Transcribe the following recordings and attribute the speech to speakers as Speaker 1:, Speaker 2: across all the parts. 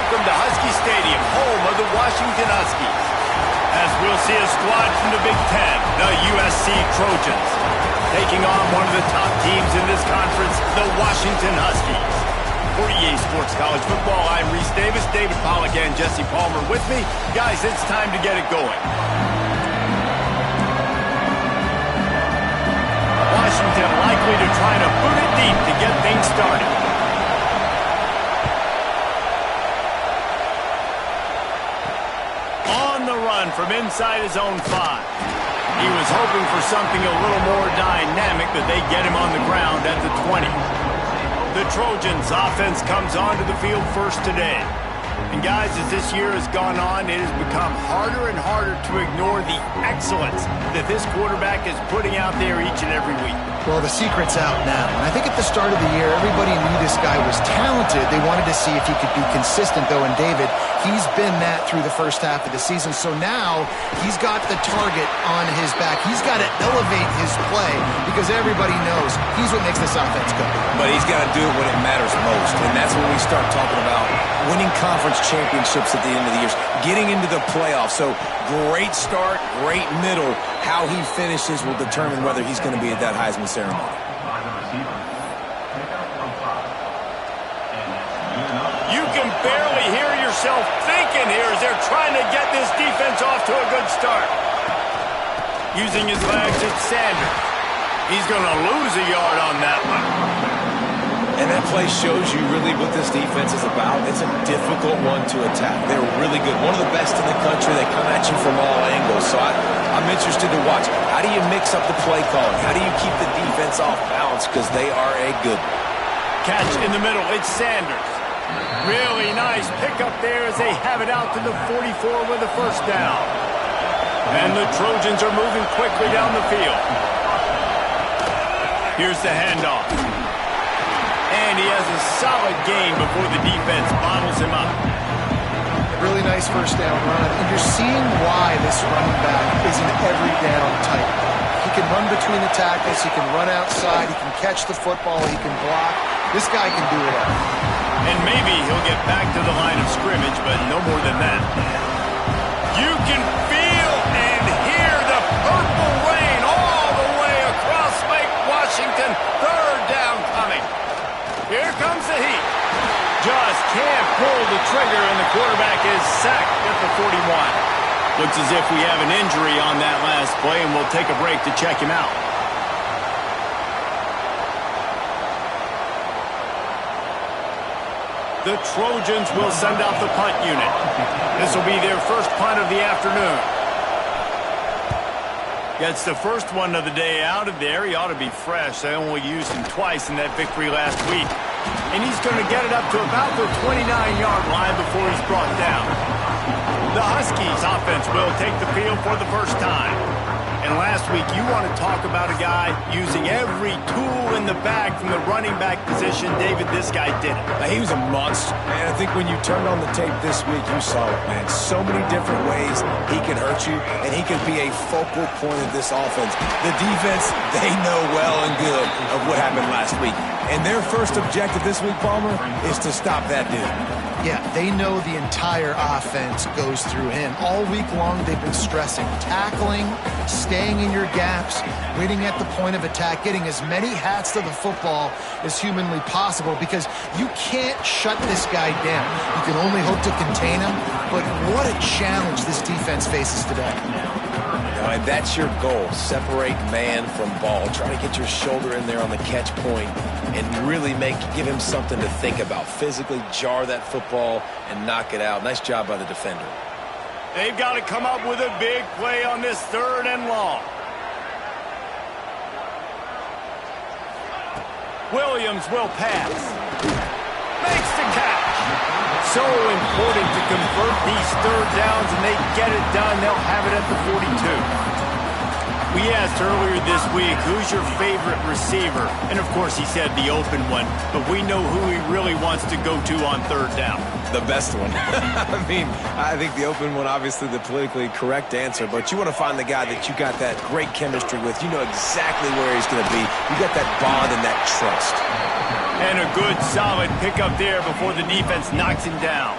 Speaker 1: welcome to Husky Stadium, home of the Washington Huskies. As we'll see a squad from the Big Ten, the USC Trojans, taking on one of the top teams in this conference, the Washington Huskies. For EA Sports College Football, I'm Reese Davis, David Pollack, and Jesse Palmer with me. Guys, it's time to get it going. Washington likely to try to boot it deep to get things started. On the run from inside his own 5. He was hoping for something a little more dynamic, but they get him on the ground at the 20. The Trojans' offense comes onto the field first today. And guys, as this year has gone on, it has become harder and harder to ignore the excellence that this quarterback is putting out there each and every week.
Speaker 2: Well, the secret's out now. And I think at the start of the year, everybody knew this guy was talented. They wanted to see if he could be consistent, though. And David, he's been that through the first half of the season. So now he's got the target on his back. He's got to elevate his play because everybody knows he's what makes this offense go.
Speaker 3: But he's got to do it when it matters most. And that's when we start talking about winning conference championships at the end of the year, getting into the playoffs. So great start, great middle. How he finishes will determine whether he's going to be at that Heisman ceremony.
Speaker 1: You can barely hear yourself thinking here as they're trying to get this defense off to a good start. Using his legs, it's Sanders. He's going to lose a yard on that one.
Speaker 3: And that play shows you really what this defense is about. It's a difficult one to attack. They're really good. One of the best in the country. They come at you from all angles. So I'm interested to watch. How do you mix up the play calling? How do you keep the defense off balance? Because they are a good one.
Speaker 1: Catch in the middle. It's Sanders. Really nice pickup there as they have it out to the 44 with a first down. And the Trojans are moving quickly down the field. Here's the handoff. And he has a solid gain before the defense bottles him up.
Speaker 2: Really nice first down run. And you're seeing why this running back is an every down type. He can run between the tackles. He can run outside. He can catch the football. He can block. This guy can do it all.
Speaker 1: And maybe he'll get back to the line of scrimmage, but no more than that. You can feel and hear the purple rain all the way across Lake Washington. Third down coming. Here comes the heat. Just can't pull the trigger, and the quarterback is sacked at the 41. Looks as if we have an injury on that last play, and we'll take a break to check him out. The Trojans will send out the punt unit. This will be their first punt of the afternoon. Gets the first one of the day out of there. He ought to be fresh. They only used him twice in that victory last week. And he's going to get it up to about the 29-yard line before he's brought down. The Huskies offense will take the field for the first time. And last week, you want to talk about a guy using every tool in the bag from the running back position. David, this guy did it.
Speaker 3: He was a monster, man. I think when you turned on the tape this week, you saw it, man. So many different ways he can hurt you, and he can be a focal point of this offense. The defense, they know well and good of what happened last week. And their first objective this week, Palmer, is to stop that dude.
Speaker 2: Yeah, they know the entire offense goes through him. All week long, they've been stressing tackling, staying in your gaps, waiting at the point of attack, getting as many hats to the football as humanly possible because you can't shut this guy down. You can only hope to contain him, but what a challenge this defense faces today.
Speaker 3: And that's your goal. Separate man from ball. Try to get your shoulder in there on the catch point and really give him something to think about. Physically jar that football and knock it out. Nice job by the defender.
Speaker 1: They've got to come up with a big play on this third and long. Williams will pass. Makes the catch. So important to convert these third downs, and they get it done. They'll have it at the 42. We asked earlier this week, who's your favorite receiver? And, of course, he said the open one. But we know who he really wants to go to on third down.
Speaker 3: The best one. I think the open one, obviously the politically correct answer. But you want to find the guy that you got that great chemistry with. You know exactly where he's going to be. You got that bond and that trust.
Speaker 1: And a good, solid pickup there before the defense knocks him down.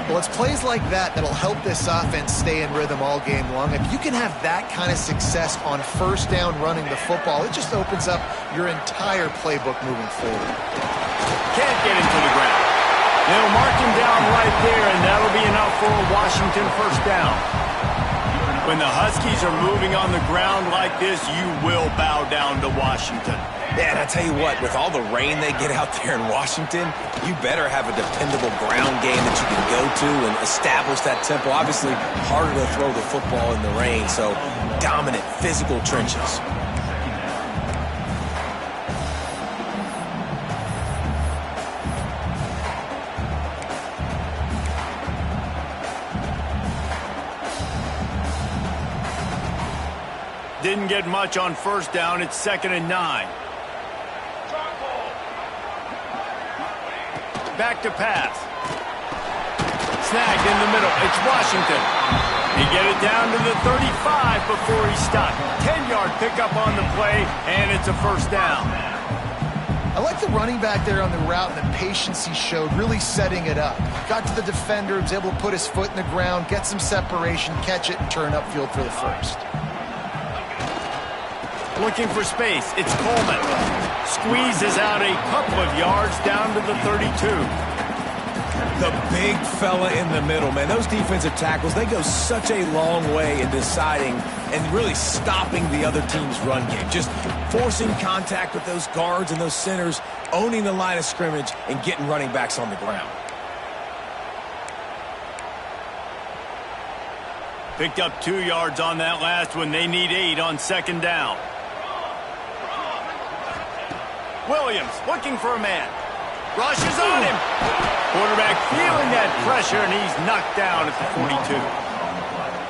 Speaker 2: Well, it's plays like that that'll help this offense stay in rhythm all game long. If you can have that kind of success on first down running the football, it just opens up your entire playbook moving forward.
Speaker 1: Can't get into the ground. They'll mark him down right there, and that'll be enough for a Washington first down. When the Huskies are moving on the ground like this, you will bow down to Washington.
Speaker 3: Yeah, and I tell you what, with all the rain they get out there in Washington, you better have a dependable ground game that you can go to and establish that tempo. Obviously, harder to throw the football in the rain, so dominant, physical trenches.
Speaker 1: Didn't get much on first down. It's 2nd and 9. Back to pass. Snagged in the middle. It's Washington. He get it down to the 35 before he stopped. 10-yard pickup on the play, and it's a first down.
Speaker 2: I like the running back there on the route and the patience he showed, really setting it up. Got to the defender, was able to put his foot in the ground, get some separation, catch it, and turn upfield for the first.
Speaker 1: Looking for space. It's Coleman. Squeezes out a couple of yards down to the 32.
Speaker 3: The big fella in the middle, man. Those defensive tackles, they go such a long way in deciding and really stopping the other team's run game. Just forcing contact with those guards and those centers, owning the line of scrimmage, and getting running backs on the ground.
Speaker 1: Picked up 2 yards on that last one. They need 8 on 2nd down. Williams looking for a man. Rushes on him. Quarterback feeling that pressure, and he's knocked down at the 42.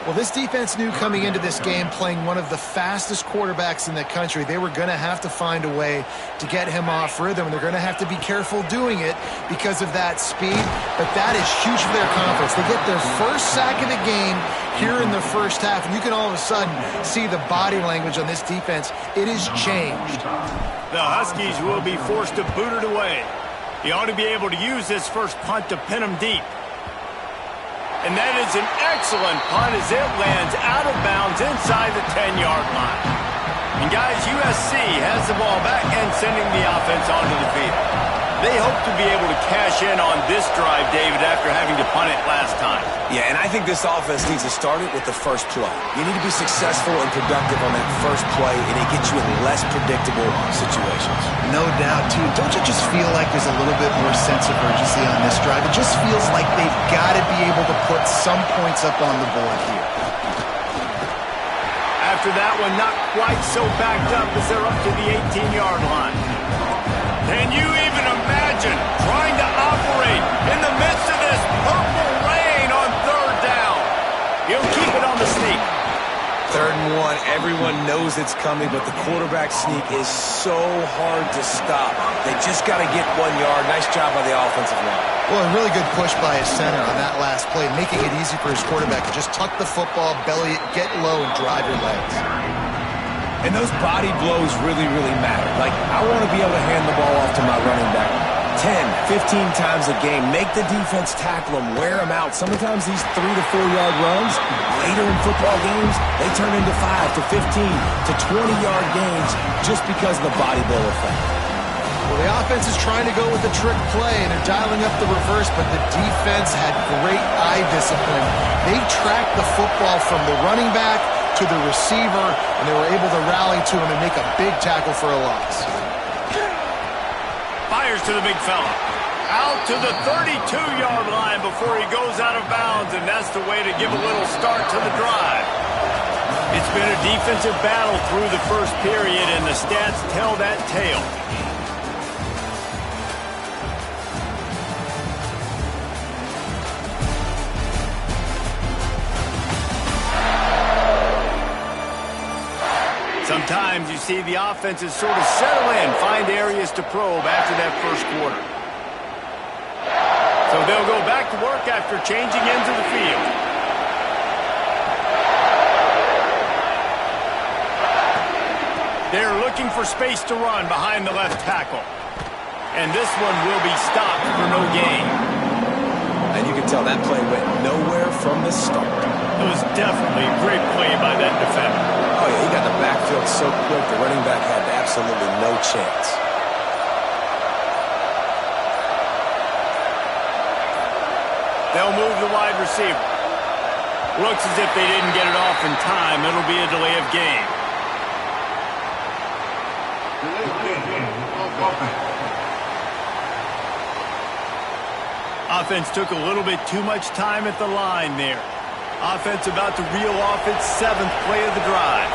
Speaker 2: Well, this defense knew coming into this game, playing one of the fastest quarterbacks in the country, they were going to have to find a way to get him off rhythm. They're going to have to be careful doing it because of that speed, but that is huge for their confidence. They get their first sack of the game here in the first half, and you can all of a sudden see the body language on this defense. It has changed.
Speaker 1: The Huskies will be forced to boot it away. He ought to be able to use this first punt to pin him deep. And that is an excellent punt as it lands out of bounds inside the 10-yard line. And guys, USC has the ball back and sending the offense onto the field. They hope to be able to cash in on this drive, David, after having to punt it last time.
Speaker 3: Yeah, and I think this offense needs to start it with the first play. You need to be successful and productive on that first play, and it gets you in less predictable situations.
Speaker 2: No doubt, too. Don't you just feel like there's a little bit more sense of urgency on this drive? It just feels like they've got to be able to put some points up on the board here.
Speaker 1: After that one, not quite so backed up as they're up to the 18-yard line. Can you even imagine trying to operate in the midst of this purple rain on 3rd down? He'll keep it on the sneak.
Speaker 3: 3rd and 1, everyone knows it's coming, but the quarterback sneak is so hard to stop. They just got to get 1 yard. Nice job by the offensive line.
Speaker 2: Well, a really good push by his center on that last play, making it easy for his quarterback to just tuck the football, belly it, get low, and drive your legs.
Speaker 3: And those body blows really, really matter. Like, I want to be able to hand the ball off to my running back 10, 15 times a game. Make the defense tackle them, wear them out. Sometimes these 3 to 4 yard runs, later in football games, they turn into 5 to 15 to 20-yard gains just because of the body blow effect.
Speaker 2: Well, the offense is trying to go with the trick play, and they're dialing up the reverse, but the defense had great eye discipline. They tracked the football from the running back to the receiver, and they were able to rally to him and make a big tackle for a loss.
Speaker 1: Fires to the big fella. Out to the 32-yard line before he goes out of bounds, and that's the way to give a little start to the drive. It's been a defensive battle through the first period, and the stats tell that tale. Sometimes you see the offenses sort of settle in, find areas to probe after that first quarter. So they'll go back to work after changing into the field. They're looking for space to run behind the left tackle. And this one will be stopped for no gain.
Speaker 3: And you can tell that play went nowhere from the start.
Speaker 1: It was definitely a great play by that defender.
Speaker 3: Oh, yeah, he got the backfield so quick, the running back had absolutely no chance.
Speaker 1: They'll move the wide receiver. Looks as if they didn't get it off in time. It'll be a delay of game. Offense took a little bit too much time at the line there. Offense about to reel off its 7th play of the drive.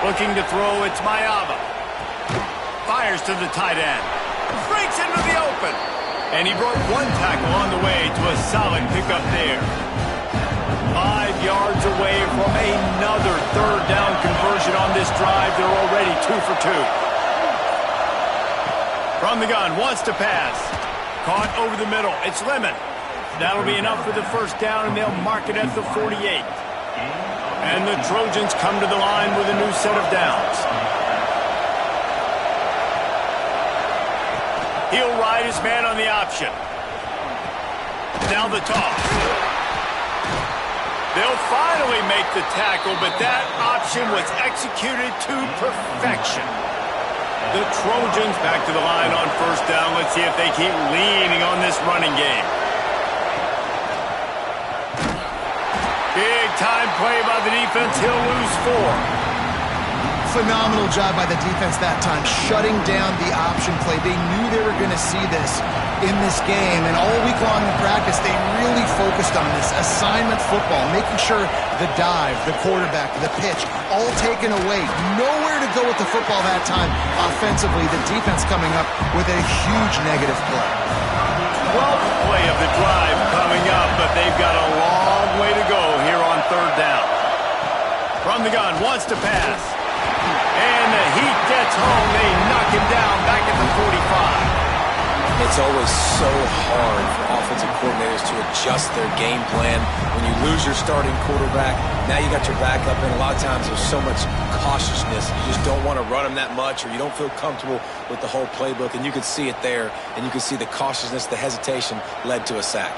Speaker 1: Looking to throw, it's Mayava. Fires to the tight end. Breaks into the open. And he broke one tackle on the way to a solid pickup there. 5 yards away from another 3rd down conversion on this drive. They're already 2 for 2. From the gun, wants to pass. Caught over the middle. It's Lemon. That'll be enough for the 1st down, and they'll mark it at the 48. And the Trojans come to the line with a new set of downs. He'll ride his man on the option. Now the toss. They'll finally make the tackle, but that option was executed to perfection. The Trojans back to the line on 1st down. Let's see if they keep leaning on this running game. Big time play by the defense. He'll lose 4.
Speaker 2: Phenomenal job by the defense that time, shutting down the option play. They knew they were going to see this in this game, and all week long in practice, they really focused on this assignment football, making sure the dive, the quarterback, the pitch, all taken away. Nowhere to go with the football that time offensively. The defense coming up with a huge negative play.
Speaker 1: 12th play of the drive coming up, but they've got a long way to go here on 3rd down. From the gun, wants to pass. And the heat gets home. They knock him down back at the 45.
Speaker 3: It's always so hard for offensive coordinators to adjust their game plan. When you lose your starting quarterback, now you got your backup, and a lot of times there's so much cautiousness. You just don't want to run them that much, or you don't feel comfortable with the whole playbook, and you could see it there, and you could see the cautiousness, the hesitation led to a sack.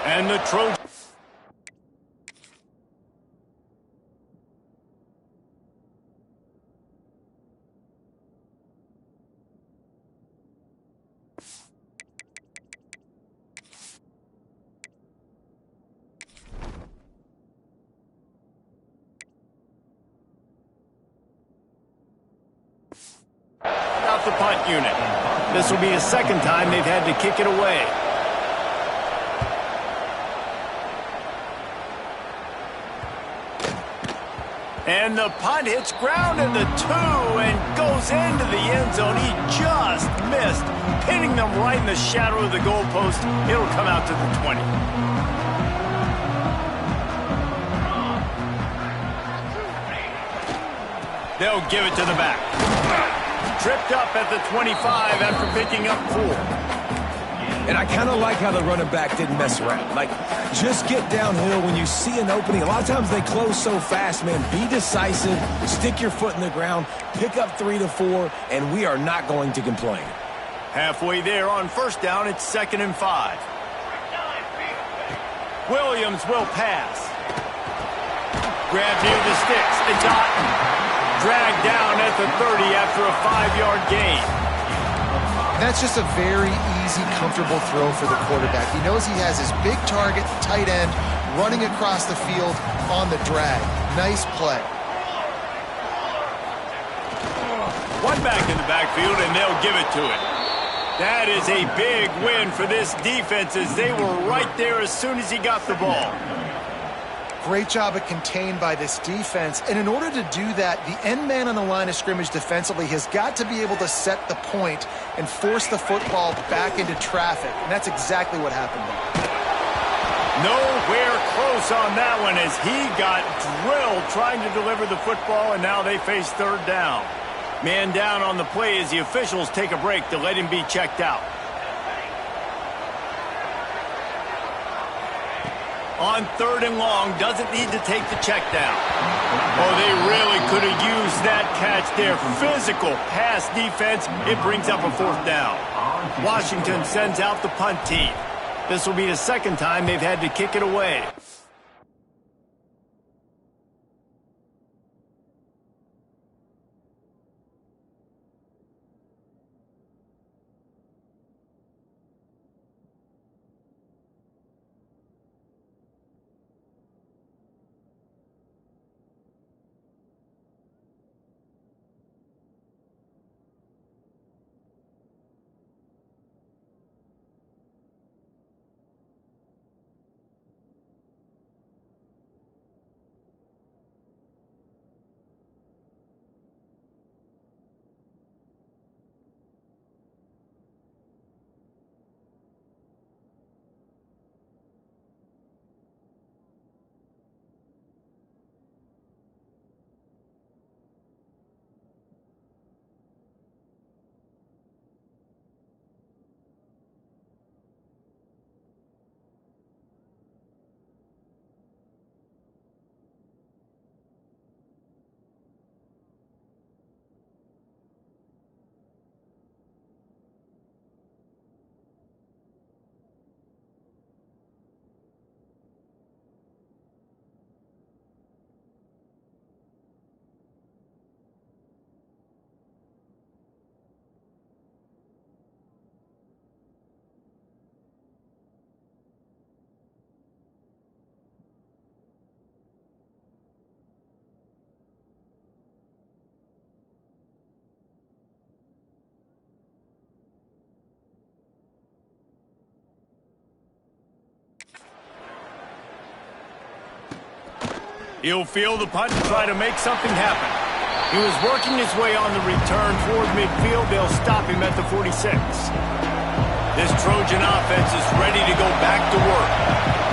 Speaker 1: And the Trojans. Out the punt unit. This will be the 2nd time they've had to kick it away. And the punt hits ground at the 2 and goes into the end zone. He just missed, pinning them right in the shadow of the goalpost. It'll come out to the 20. They'll give it to the back. Tripped up at the 25 after picking up 4.
Speaker 3: And I kind of like how the running back didn't mess around. Like, just get downhill when you see an opening. A lot of times they close so fast, man. Be decisive, stick your foot in the ground, pick up 3 to 4, and we are not going to complain.
Speaker 1: Halfway there on 1st down, it's 2nd and 5. Williams will pass. Grabbed near the sticks. It's Otten. Dragged down at the 30 after a 5-yard gain.
Speaker 2: That's just a very easy, comfortable throw for the quarterback. He knows he has his big target, tight end, running across the field on the drag. Nice play.
Speaker 1: One back in the backfield, and they'll give it to it. That is a big win for this defense, as they were right there as soon as he got the ball.
Speaker 2: Great job of contained by this defense. And in order to do that, the end man on the line of scrimmage defensively has got to be able to set the point and force the football back into traffic. And that's exactly what happened there.
Speaker 1: Nowhere close on that one, as he got drilled trying to deliver the football, and now they face 3rd down. Man down on the play as the officials take a break to let him be checked out. On 3rd and long, doesn't need to take the check down. Oh, they really could have used that catch there. Physical pass defense. It brings up a fourth down. Washington sends out the punt team. This will be the second time they've had to kick it away. He'll field the punt and try to make something happen. He was working his way on the return toward midfield. They'll stop him at the 46. This Trojan offense is ready to go back to work.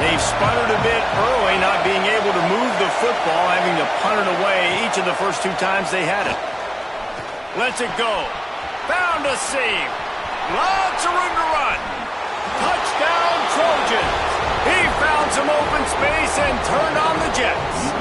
Speaker 1: They've sputtered a bit early, not being able to move the football, having to punt it away each of the first two times they had it. Lets it go. Found a seam. Lots of room to run. Touchdown, Trojans. He found some open space and turned on the Jets.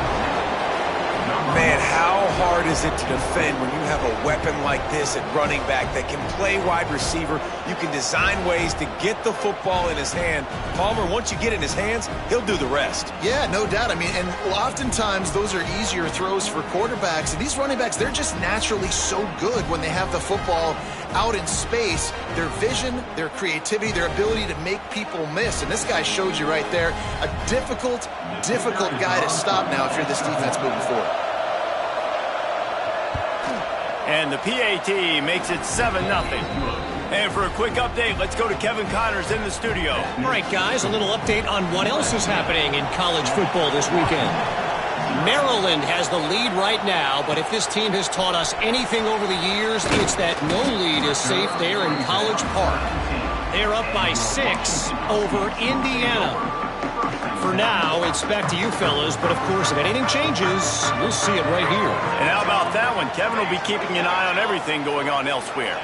Speaker 3: Man, how hard is it to defend when you have a weapon like this at running back that can play wide receiver? You can design ways to get the football in his hand. Palmer, once you get it in his hands, he'll do the rest.
Speaker 2: Yeah, no doubt. I mean, and oftentimes those are easier throws for quarterbacks. And these running backs, they're just naturally so good when they have the football out in space. Their vision, their creativity, their ability to make people miss. And this guy showed you right there, a difficult guy to stop now if you're this defense moving forward.
Speaker 1: And the PAT makes it 7-0. And for a quick update, let's go to Kevin Connors in the studio.
Speaker 4: All right, guys, a little update on what else is happening in college football this weekend. Maryland has the lead right now, but if this team has taught us anything over the years, it's that no lead is safe there in College Park. They're up by 6 over Indiana. For now, it's back to you fellas, but of course, if anything changes, you'll see it right here.
Speaker 1: And how about that one? Kevin will be keeping an eye on everything going on elsewhere.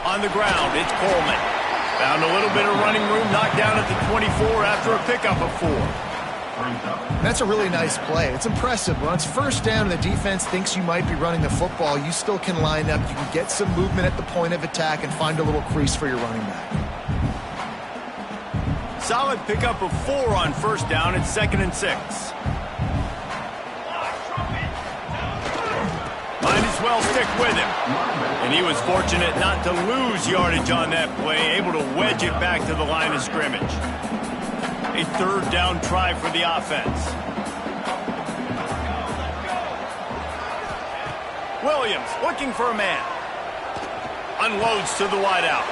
Speaker 1: On the ground, it's Coleman. Found a little bit of running room, knocked down at the 24 after a pickup of 4.
Speaker 2: That's a really nice play. It's impressive. When it's first down and the defense thinks you might be running the football, you still can line up. You can get some movement at the point of attack and find a little crease for your running back.
Speaker 1: Solid pickup of 4 on first down. It's 2nd and 6. Might as well stick with him. And he was fortunate not to lose yardage on that play, able to wedge it back to the line of scrimmage. A 3rd down try for the offense. Williams looking for a man. Unloads to the wideout.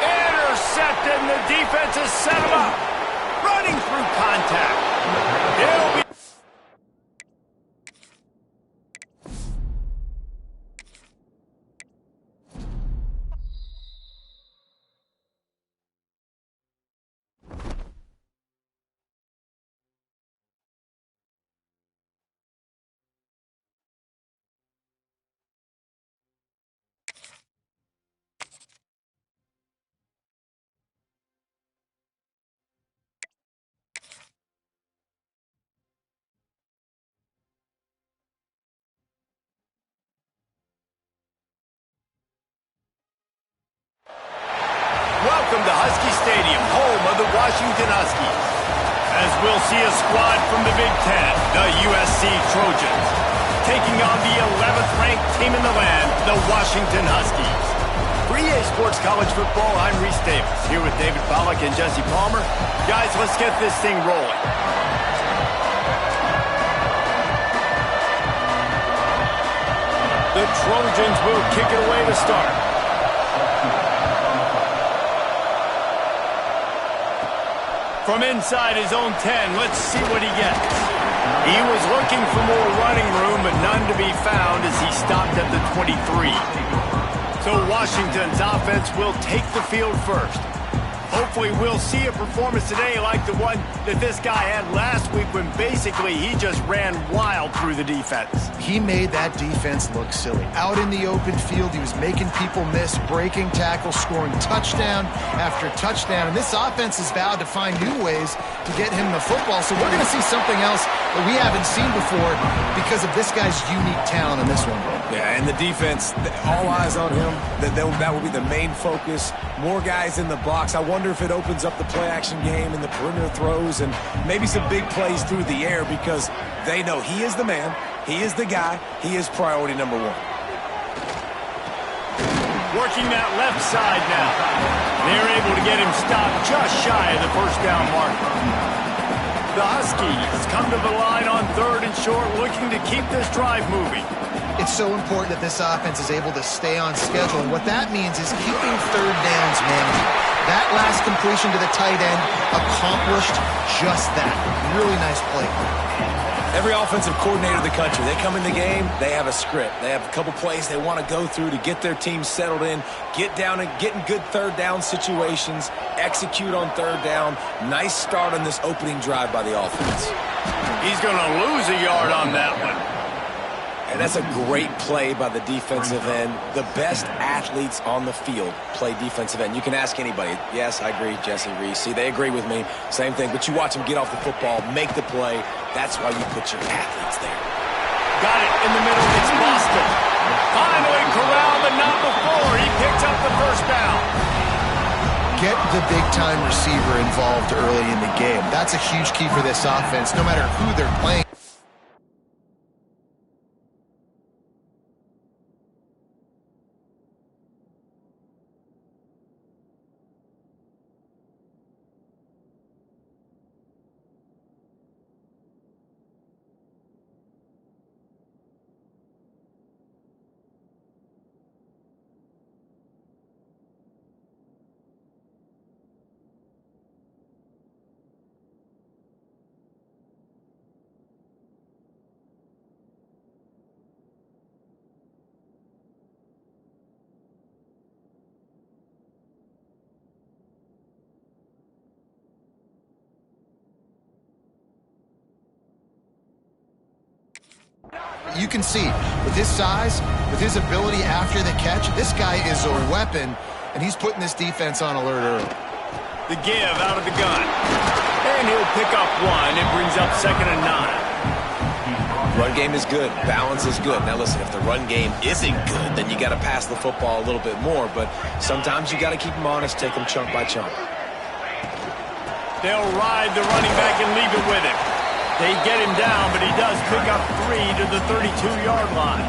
Speaker 1: Intercepted, and the defense has set him up. Running through contact. He'll be... Welcome to Husky Stadium, home of the Washington Huskies. As we'll see a squad from the Big Ten, the USC Trojans, taking on the 11th ranked team in the land, the Washington Huskies. For EA Sports College Football, I'm Reese Davis, here with David Pollack and Jesse Palmer. Guys, let's get this thing rolling. The Trojans will kick it away to start. From inside his own 10, let's see what he gets. He was looking for more running room, but none to be found as he stopped at the 23. So Washington's offense will take the field first. Hopefully we'll see a performance today like the one that this guy had last week when basically he just ran wild through the defense.
Speaker 2: He made that defense look silly. Out in the open field, he was making people miss, breaking tackles, scoring touchdown after touchdown. And this offense is vowed to find new ways to get him the football. So we're going to see something else that we haven't seen before because of this guy's unique talent in this one.
Speaker 3: Yeah, and the defense, all eyes on him. That will be the main focus. More guys in the box. I wonder if it opens up the play-action game and the perimeter throws and maybe some big plays through the air because they know he is the man, he is the guy, he is priority number one.
Speaker 1: Working that left side now. They're able to get him stopped just shy of the first down marker. The Huskies come to the line on 3rd and short, looking to keep this drive moving.
Speaker 2: It's so important that this offense is able to stay on schedule. And what that means is keeping 3rd downs manageable. That last completion to the tight end accomplished just that. Really nice play.
Speaker 3: Every offensive coordinator in the country, they come in the game, they have a script. They have a couple plays they want to go through to get their team settled in, get down and get in good 3rd down situations, execute on 3rd down. Nice start on this opening drive by the offense.
Speaker 1: He's going to lose a yard on that one.
Speaker 3: And that's a great play by the defensive end. The best athletes on the field play defensive end. You can ask anybody. Yes, I agree, Jesse Reese. See, they agree with me. Same thing. But you watch them get off the football, make the play. That's why you put your athletes there.
Speaker 1: Got it in the middle. It's Boston. Finally corralled, but not before. He picks up the first down.
Speaker 2: Get the big-time receiver involved early in the game. That's a huge key for this offense, no matter who they're playing. You can see, with his size, with his ability after the catch, this guy is a weapon, and he's putting this defense on alert early.
Speaker 1: The give out of the gun. And he'll pick up one. It brings up 2nd and 9.
Speaker 3: Run game is good. Balance is good. Now, listen, if the run game isn't good, then you got to pass the football a little bit more. But sometimes you got to keep them honest, take them chunk by chunk.
Speaker 1: They'll ride the running back and leave it with him. They get him down, but he does pick up 3 to the 32-yard line.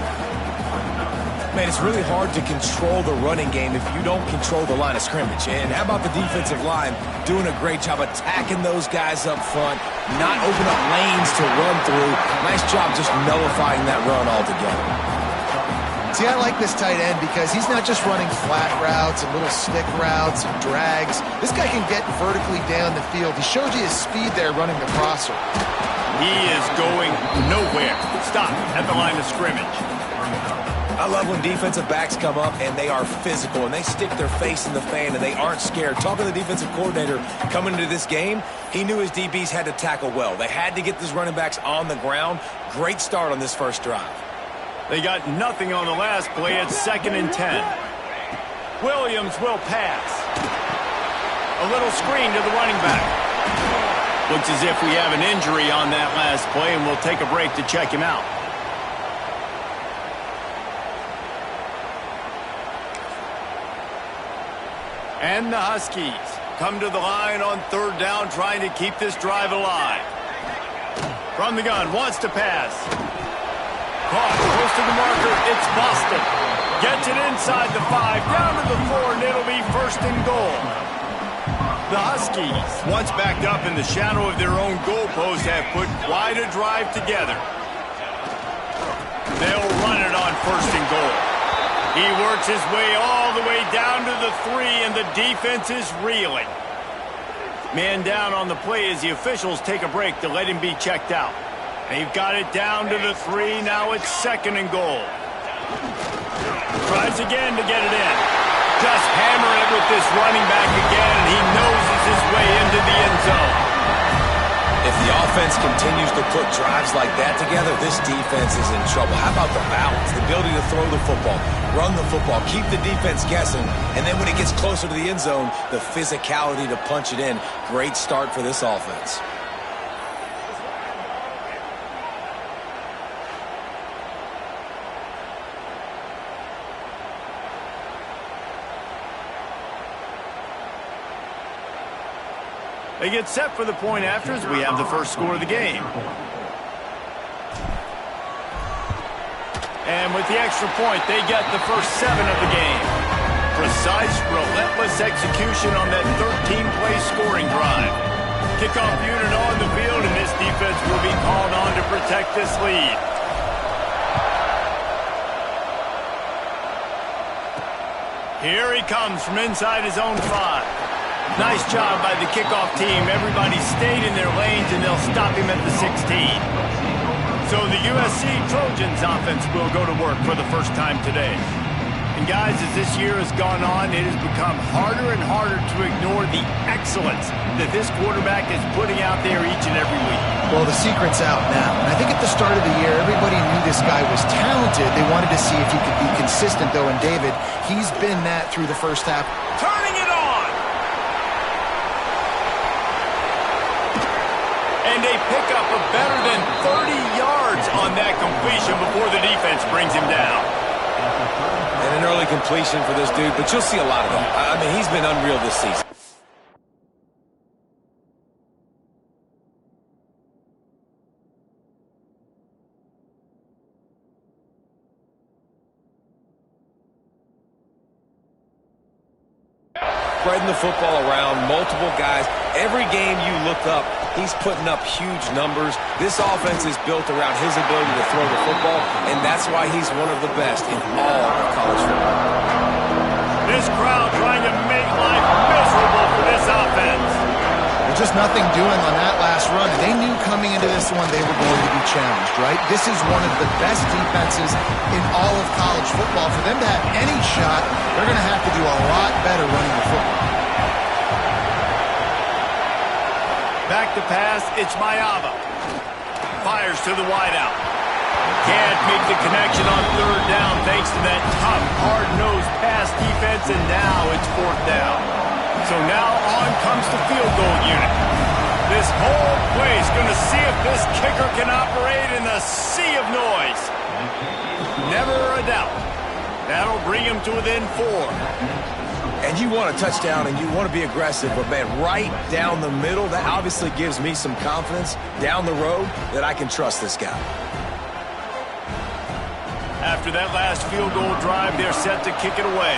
Speaker 3: Man, it's really hard to control the running game if you don't control the line of scrimmage. And how about the defensive line doing a great job attacking those guys up front, not open up lanes to run through. Nice job just nullifying that run altogether.
Speaker 2: See, I like this tight end because he's not just running flat routes and little stick routes and drags. This guy can get vertically down the field. He showed you his speed there running the crosser.
Speaker 1: He is going nowhere. Stop at the line of scrimmage.
Speaker 3: I love when defensive backs come up and they are physical and they stick their face in the fan and they aren't scared. Talking to the defensive coordinator coming into this game, he knew his DBs had to tackle well. They had to get these running backs on the ground. Great start on this first drive.
Speaker 1: They got nothing on the last play. It's 2nd and 10. Williams will pass. A little screen to the running back. Looks as if we have an injury on that last play, and we'll take a break to check him out. And the Huskies come to the line on third down, trying to keep this drive alive. From the gun, wants to pass. Caught, close to the marker, it's Boston. Gets it inside the 5, down to the 4, and it'll be first and goal. The Huskies, once backed up in the shadow of their own goalpost, have put quite a drive together. They'll run it on first and goal. He works his way all the way down to the 3, and the defense is reeling. Man down on the play as the officials take a break to let him be checked out. They've got it down to the 3. Now it's second and goal. Tries again to get it in. Just hammering it with this running back again, and he noses his way into the end zone.
Speaker 3: If the offense continues to put drives like that together, this defense is in trouble. How about the balance, the ability to throw the football, run the football, keep the defense guessing, and then when it gets closer to the end zone, the physicality to punch it in. Great start for this offense.
Speaker 1: They get set for the point after as we have the first score of the game. And with the extra point, they get the first 7 of the game. Precise, relentless execution on that 13-play scoring drive. Kickoff unit on the field, and this defense will be called on to protect this lead. Here he comes from inside his own 5. Nice job by the kickoff team. Everybody stayed in their lanes, and they'll stop him at the 16. So the USC Trojans offense will go to work for the first time today. And guys, as this year has gone on, it has become harder and harder to ignore the excellence that this quarterback is putting out there each and every week.
Speaker 2: Well, the secret's out now. And I think at the start of the year, everybody knew this guy was talented. They wanted to see if he could be consistent, though. And David, he's been that through the first half.
Speaker 1: Turning it on! And they pick up a better than 30 yards on that completion before the defense brings him down.
Speaker 3: And an early completion for this dude, but you'll see a lot of that. I mean, he's been unreal this season. Spreading the football around, multiple guys. Every game you look up, he's putting up huge numbers. This offense is built around his ability to throw the football, and that's why he's one of the best in all of college football.
Speaker 1: This crowd trying to make life miserable for this offense.
Speaker 2: Well, just nothing doing on that last run. They knew coming into this one they were going to be challenged, right? This is one of the best defenses in all of college football. For them to have any shot, they're going to have to do a lot better running the football.
Speaker 1: Back to pass, it's Mayava. Fires to the wideout. Can't make the connection on third down thanks to that tough, hard-nosed pass defense, and now it's fourth down. So now on comes the field goal unit. This whole place going to see if this kicker can operate in the sea of noise. Never a doubt. That'll bring him to within 4.
Speaker 3: And you want a touchdown and you want to be aggressive, but man, right down the middle, that obviously gives me some confidence down the road that I can trust this guy.
Speaker 1: After that last field goal drive, they're set to kick it away.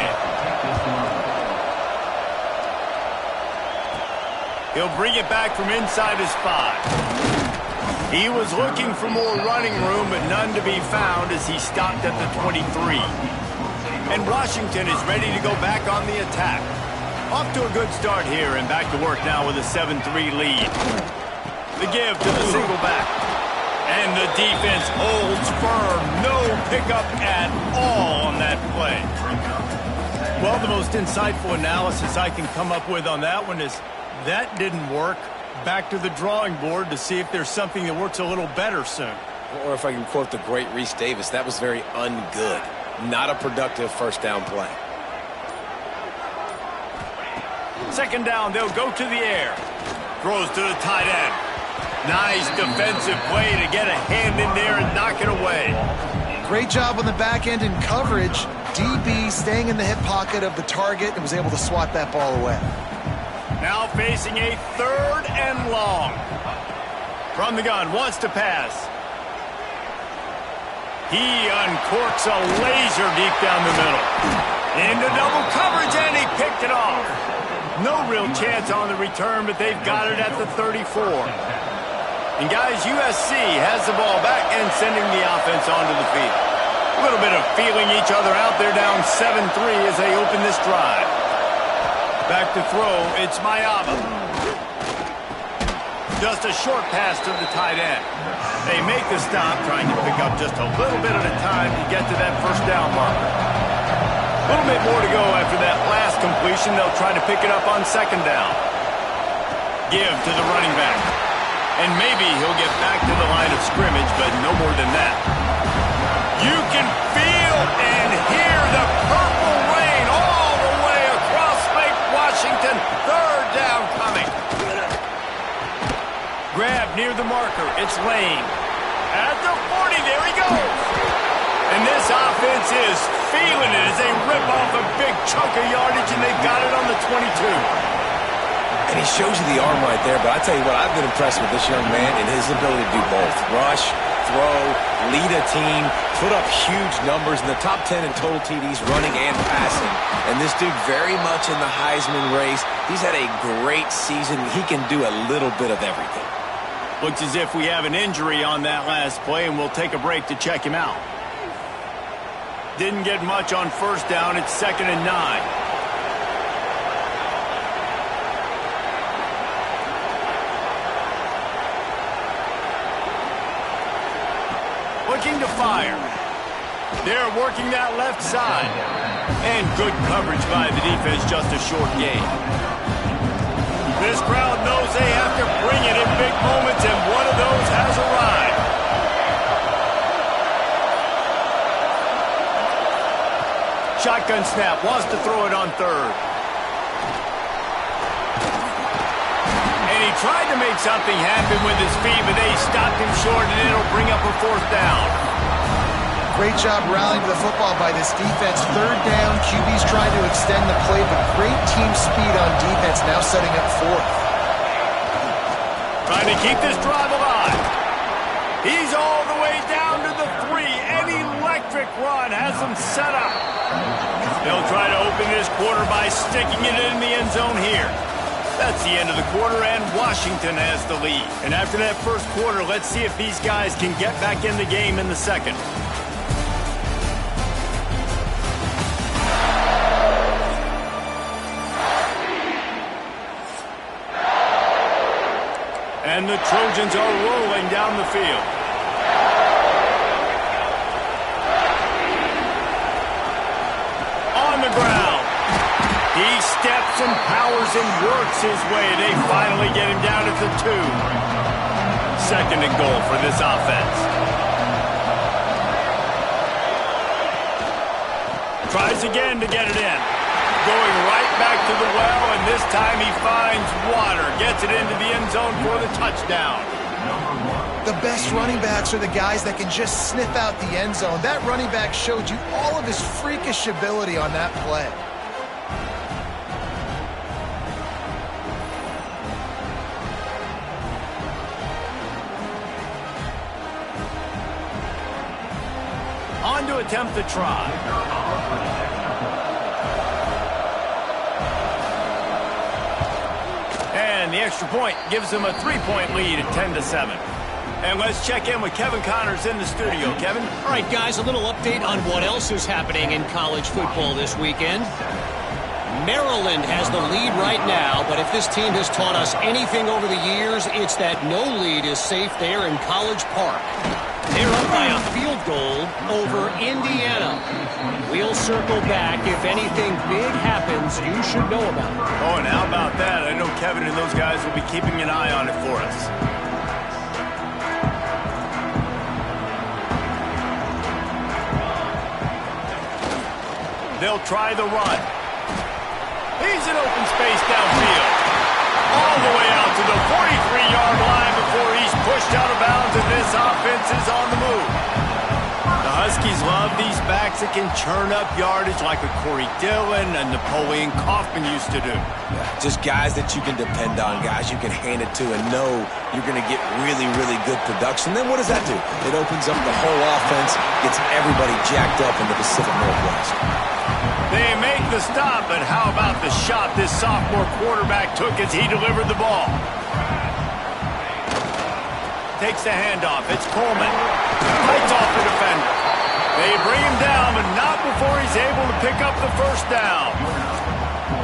Speaker 1: He'll bring it back from inside his 5. He was looking for more running room, but none to be found as he stopped at the 23. And Washington is ready to go back on the attack. Off to a good start here, and back to work now with a 7-3 lead. The give to the single back. And the defense holds firm. No pickup at all on that play. Well, the most insightful analysis I can come up with on that one is that didn't work. Back to the drawing board to see if there's something that works a little better soon.
Speaker 3: Or if I can quote the great Reese Davis, that was very ungood. Not a productive first down play.
Speaker 1: Second down, they'll go to the air. Throws to the tight end. Nice defensive play to get a hand in there and knock it away.
Speaker 2: Great job on the back end in coverage. DB staying in the hip pocket of the target and was able to swat that ball away.
Speaker 1: Now facing a 3rd and long. From the gun, wants to pass. He uncorks a laser deep down the middle. Into double coverage, and he picked it off. No real chance on the return, but they've got it at the 34. And guys, USC has the ball back and sending the offense onto the field. A little bit of feeling each other out. They're down 7-3 as they open this drive. Back to throw, it's Mayaba. Just a short pass to the tight end. They make the stop, trying to pick up just a little bit at a time to get to that first down marker. A little bit more to go after that last completion. They'll try to pick it up on 2nd down. Give to the running back. And maybe he'll get back to the line of scrimmage, but no more than that. You can feel and hear the purple rain all the way across Lake Washington. 3rd down coming. Grab near the marker. It's Lane. At the 40, there he goes. And this offense is feeling it as they rip off a big chunk of yardage, and they've got it on the 22.
Speaker 3: And he shows you the arm right there, but I tell you what, I've been impressed with this young man and his ability to do both. Rush, throw, lead a team, put up huge numbers in the top 10 in total TDs running and passing. And this dude very much in the Heisman race. He's had a great season. He can do a little bit of everything.
Speaker 1: Looks as if we have an injury on that last play, and we'll take a break to check him out. Didn't get much on 1st down. It's 2nd and 9. Looking to fire. They're working that left side. And good coverage by the defense, just a short gain. This crowd knows they have to bring it in big moments, and one of those has arrived. Shotgun snap, wants to throw it on 3rd. And he tried to make something happen with his feet, but they stopped him short, and it'll bring up a 4th down.
Speaker 2: Great job rallying to the football by this defense. 3rd down, QB's trying to extend the play, but great team speed on defense, now setting up 4th.
Speaker 1: Trying to keep this drive alive. He's all the way down to the 3. An electric run has them set up. They'll try to open this quarter by sticking it in the end zone here. That's the end of the quarter, and Washington has the lead. And after that first quarter, let's see if these guys can get back in the game in the second. And the Trojans are rolling down the field. On the ground. He steps and powers and works his way. They finally get him down at the 2. 2nd and goal for this offense. Tries again to get it in. Going right back to the well, and this time he finds water. Gets it into the end zone for the touchdown.
Speaker 2: The best running backs are the guys that can just sniff out the end zone. That running back showed you all of his freakish ability on that play.
Speaker 1: On to attempt the try. And the extra point gives them a 3-point lead at 10-7. And let's check in with Kevin Connors in the studio. Kevin?
Speaker 4: All right, guys, a little update on what else is happening in college football this weekend. Maryland has the lead right now, but if this team has taught us anything over the years, it's that no lead is safe there in College Park. They're up by a field goal over Indiana. We'll circle back. If anything big happens, you should know about it.
Speaker 1: Oh, and how about that? I know Kevin and those guys will be keeping an eye on it for us. They'll try the run. He's in open space downfield. All the way out to the 43-yard line before he's pushed out of bounds, and this offense is on the move. The Huskies love these backs that can churn up yardage like a Corey Dillon and Napoleon Kaufman used to do.
Speaker 3: Yeah, just guys that you can depend on, guys you can hand it to and know you're going to get really, really good production. Then what does that do? It opens up the whole offense, gets everybody jacked up in the Pacific Northwest.
Speaker 1: They make the stop, but how about the shot this sophomore quarterback took as he delivered the ball? Takes the handoff. It's Coleman. Fights off the defender. They bring him down, but not before he's able to pick up the first down.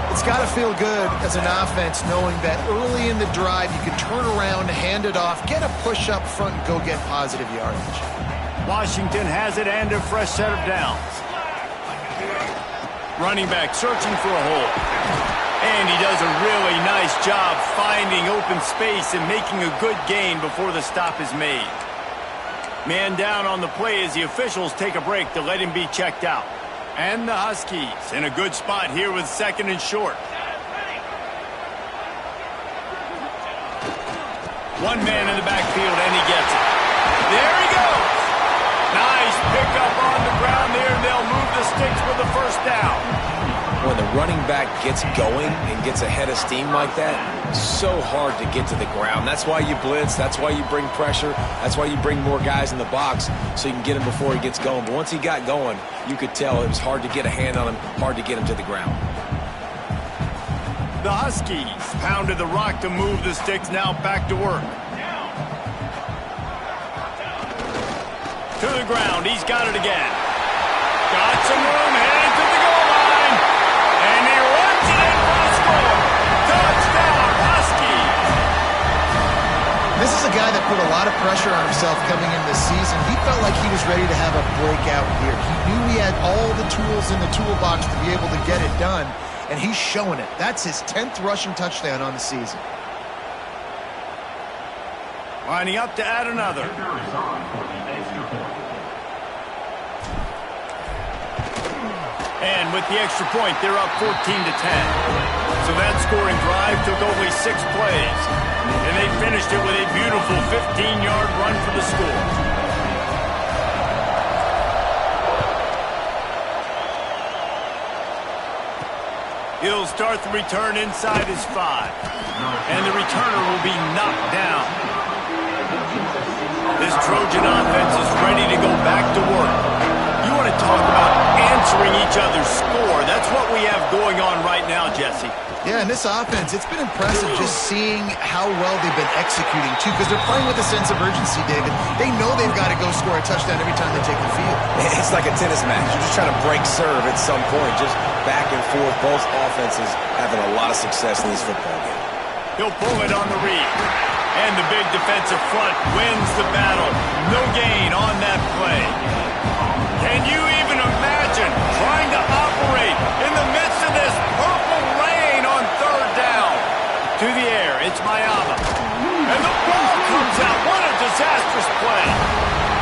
Speaker 2: It's got to feel good as an offense knowing that early in the drive you can turn around, hand it off, get a push up front, and go get positive yardage.
Speaker 1: Washington has it and a fresh set of downs. Running back searching for a hole. And he does a really nice job finding open space and making a good gain before the stop is made. Man down on the play as the officials take a break to let him be checked out. And the Huskies in a good spot here with 2nd and short. One man in the backfield and he gets it. There he goes. Nice pickup on the ground there, and they'll move the sticks with the first down.
Speaker 3: When the running back gets going and gets ahead of steam like that, it's so hard to get to the ground. That's why you blitz. That's why you bring pressure. That's why you bring more guys in the box so you can get him before he gets going. But once he got going, you could tell it was hard to get a hand on him, hard to get him to the ground.
Speaker 1: The Huskies pounded the rock to move the sticks, now back to work. To the ground, he's got it again. Got some room, headed to the goal line. And he runs it in for the score. Touchdown, Huskies.
Speaker 2: This is a guy that put a lot of pressure on himself coming in this season. He felt like he was ready to have a breakout year. He knew he had all the tools in the toolbox to be able to get it done, and he's showing it. That's his 10th rushing touchdown on the season.
Speaker 1: Lining up to add another. And with the extra point, they're up 14-10. So that scoring drive took only 6 plays. And they finished it with a beautiful 15-yard run for the score. He'll start the return inside his 5. And the returner will be knocked down. This Trojan offense is ready to go back to work. You want to talk about answering each other's score. That's what we have going on right now, Jesse.
Speaker 2: Yeah, and this offense, it's been impressive just seeing how well they've been executing, too, because they're playing with a sense of urgency, David. They know they've got to go score a touchdown every time they take the field.
Speaker 3: It's like a tennis match. You're just trying to break serve at some point, just back and forth. Both offenses having a lot of success in this football game.
Speaker 1: He'll pull it on the read. And the big defensive front wins the battle. No gain on that play. Can you even imagine trying to operate in the midst of this purple rain on 3rd down? To the air, it's Mayama. And the ball comes out. What a disastrous play.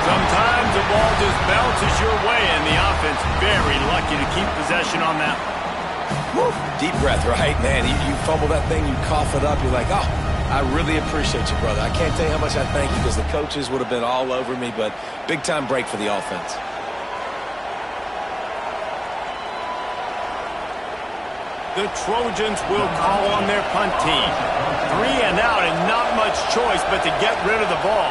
Speaker 1: Sometimes the ball just bounces your way, and the offense very lucky to keep possession on that one.
Speaker 3: Woo. Deep breath, right? Man, you fumble that thing, you cough it up, you're like, oh, I really appreciate you, brother. I can't tell you how much I thank you because the coaches would have been all over me, but big-time break for the offense.
Speaker 1: The Trojans will call on their punt team. 3 and out and not much choice but to get rid of the ball.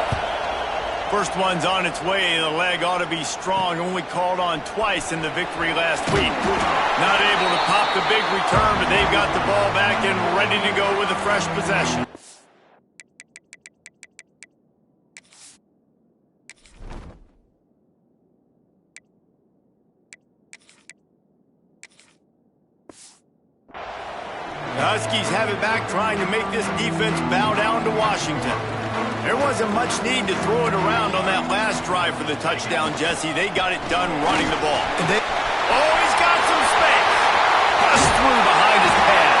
Speaker 1: First one's on its way. The leg ought to be strong. Only called on twice in the victory last week. Not able to pop the big return, but they've got the ball back and ready to go with a fresh possession. The Huskies have it back, trying to make this defense bow down to Washington. There wasn't much need to throw it around on that last drive for the touchdown, Jesse. They got it done running the ball. Oh, he's got some space. Pushed through behind his pad.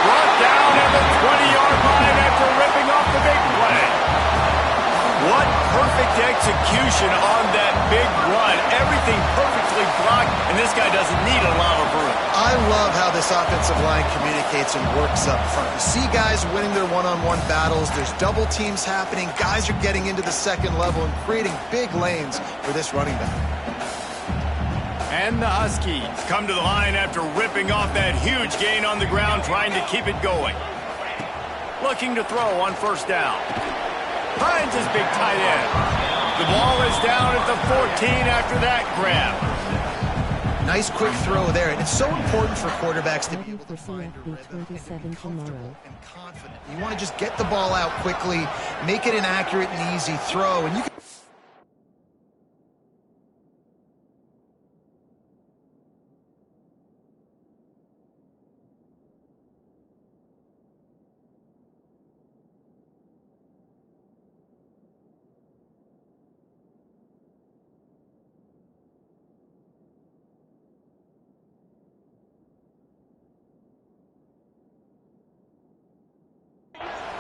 Speaker 1: Brought down at the 20-yard line after ripping off the big play. What perfect execution on that big run. Everything perfectly blocked, and this guy doesn't need a lot of room.
Speaker 2: I love how this offensive line communicates and works up front. You see guys winning their one-on-one battles. There's double teams happening. Guys are getting into the second level and creating big lanes for this running back.
Speaker 1: And the Huskies come to the line after ripping off that huge gain on the ground, trying to keep it going. Looking to throw on first down. Finds his big tight end. The ball is down at the 14 after that grab.
Speaker 2: Nice quick throw there. And it's so important for quarterbacks to be able to find a rhythm and be
Speaker 5: 27
Speaker 2: comfortable and confident. You want to just get the ball out quickly, make it an accurate and easy throw, and you can...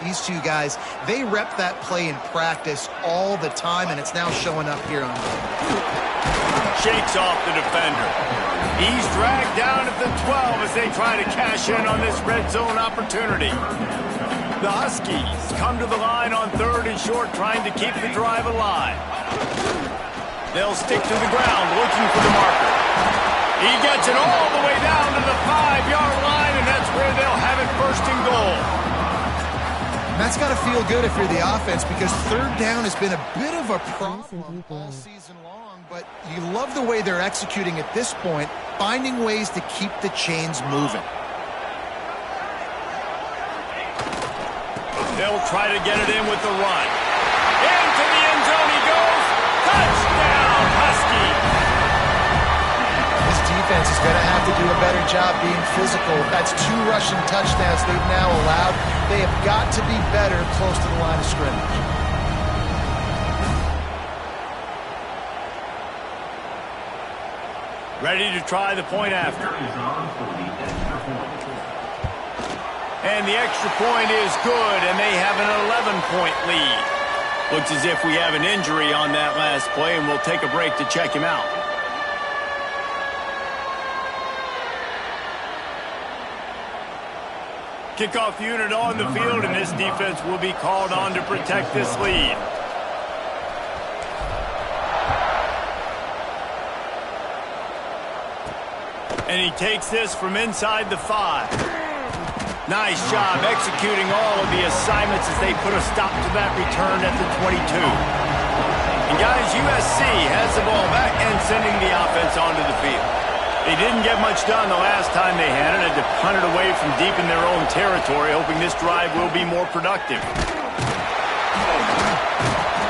Speaker 2: These two guys, they rep that play in practice all the time, and it's now showing up here on
Speaker 1: Shakes off the defender. He's dragged down at the 12 as they try to cash in on this red zone opportunity. The Huskies come to the line on 3rd and short, trying to keep the drive alive. They'll stick to the ground, looking for the marker. He gets it all the way down to the 5-yard line, and that's where they'll have it 1st and goal.
Speaker 2: That's got to feel good if you're the offense, because 3rd down has been a bit of a problem all season long, but you love the way they're executing at this point, finding ways to keep the chains moving.
Speaker 1: They'll try to get it in with the run. Into the end zone he goes. Touchdown, Huskies!
Speaker 2: This defense is going to have to do a better job being physical. That's 2 rushing touchdowns they've now allowed. They have got to be better close to the line of scrimmage.
Speaker 1: Ready to try the point after. And the extra point is good, and they have an 11-point lead. Looks as if we have an injury on that last play, and we'll take a break to check him out. Kickoff unit on the field, and this defense will be called on to protect this lead. And he takes this from inside the 5. Nice job executing all of the assignments as they put a stop to that return at the 22. And guys, USC has the ball back and sending the offense onto the field. They didn't get much done the last time they had it. Had to punt it away from deep in their own territory, hoping this drive will be more productive.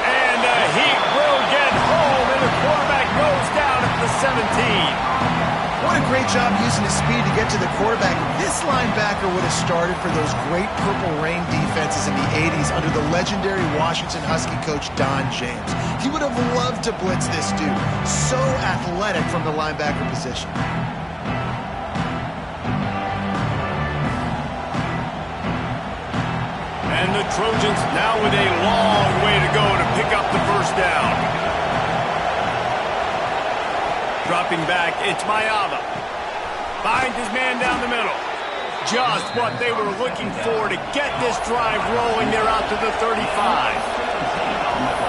Speaker 1: And he will get home, and the quarterback goes down at the 17.
Speaker 2: What a great job using his speed to get to the quarterback. This linebacker would have started for those great Purple Rain defenses in the 80s under the legendary Washington Husky coach Don James. He would have loved to blitz this dude. So athletic from the linebacker position.
Speaker 1: And the Trojans now with a long way to go to pick up the 1st down. Dropping back, it's Mayava. Finds his man down the middle. Just what they were looking for to get this drive rolling. They're out to the 35.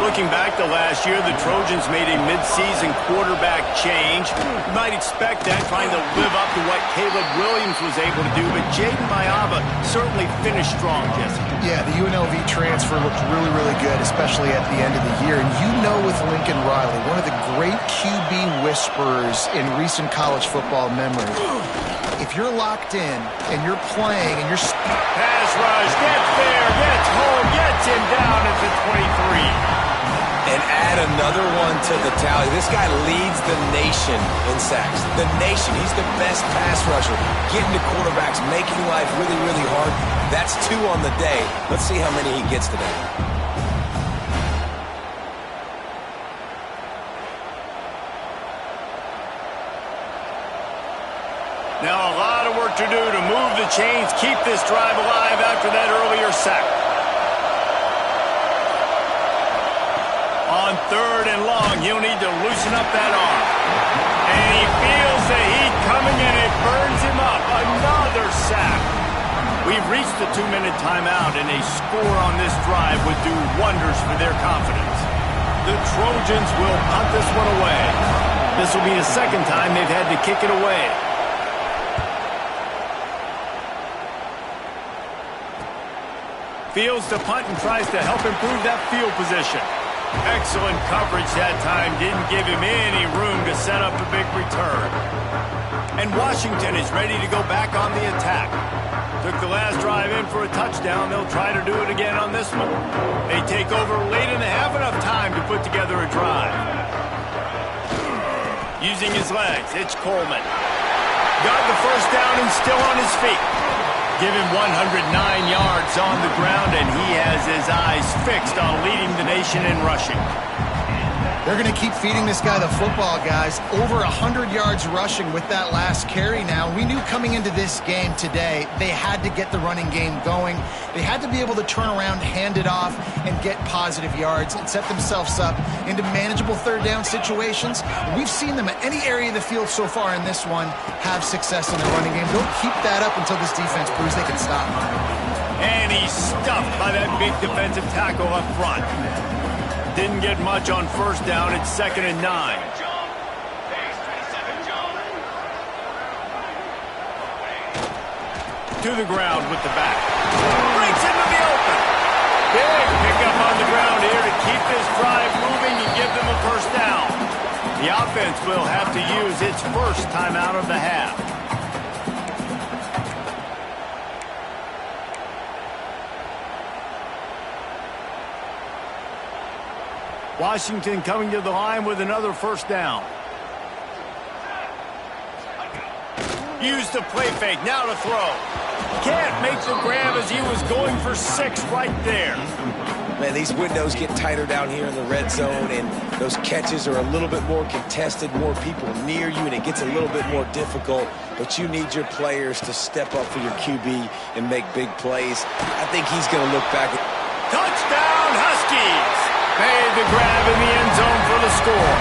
Speaker 1: Looking back to last year, the Trojans made a midseason quarterback change. You might expect that, trying to live up to what Caleb Williams was able to do, but Jaden Mayava certainly finished strong, Jesse.
Speaker 2: Yeah, the UNLV transfer looked really, really good, especially at the end of the year. And you know, with Lincoln Riley, one of the great QB whisperers in recent college football memory, if you're locked in and you're playing and you're...
Speaker 1: Pass rush, gets there, gets home, gets him down at the 23.
Speaker 3: And add another one to the tally. This guy leads the nation in sacks. The nation. He's the best pass rusher. Getting to quarterbacks, making life really, really hard. That's 2 on the day. Let's see how many he gets today.
Speaker 1: Now a lot of work to do to move the chains, keep this drive alive after that earlier sack. On 3rd and long, he'll need to loosen up that arm. And he feels the heat coming, and it burns him up. Another sack. We've reached the 2-minute timeout, and a score on this drive would do wonders for their confidence. The Trojans will punt this one away. This will be the second time they've had to kick it away. Fields to punt and tries to help improve that field position. Excellent coverage that time. Didn't give him any room to set up a big return. And Washington is ready to go back on the attack. Took the last drive in for a touchdown. They'll try to do it again on this one. They take over late and they have enough time to put together a drive. Using his legs, it's Coleman. Got the first down and still on his feet. Give him 109 yards on the ground, and he has his eyes fixed on leading the nation in rushing.
Speaker 2: They're going to keep feeding this guy the football, guys. Over 100 yards rushing with that last carry now. We knew coming into this game today, they had to get the running game going. They had to be able to turn around, hand it off, and get positive yards and set themselves up into manageable third down situations. We've seen them at any area of the field so far in this one have success in the running game. They'll keep that up until this defense proves they can stop.
Speaker 1: And he's stuffed by that big defensive tackle up front. Didn't get much on first down. It's 2nd and 9. To the ground with the back. Breaks into the open. Big pickup on the ground here to keep this drive moving and give them a first down. The offense will have to use its first timeout of the half. Washington coming to the line with another first down. Used the play fake, now to throw. Can't make the grab as he was going for 6 right there.
Speaker 3: Man, these windows get tighter down here in the red zone, and those catches are a little bit more contested, more people near you, and it gets a little bit more difficult. But you need your players to step up for your QB and make big plays. I think he's going to look back.
Speaker 1: Touchdown, Huskies! Made the grab in the end zone for the score.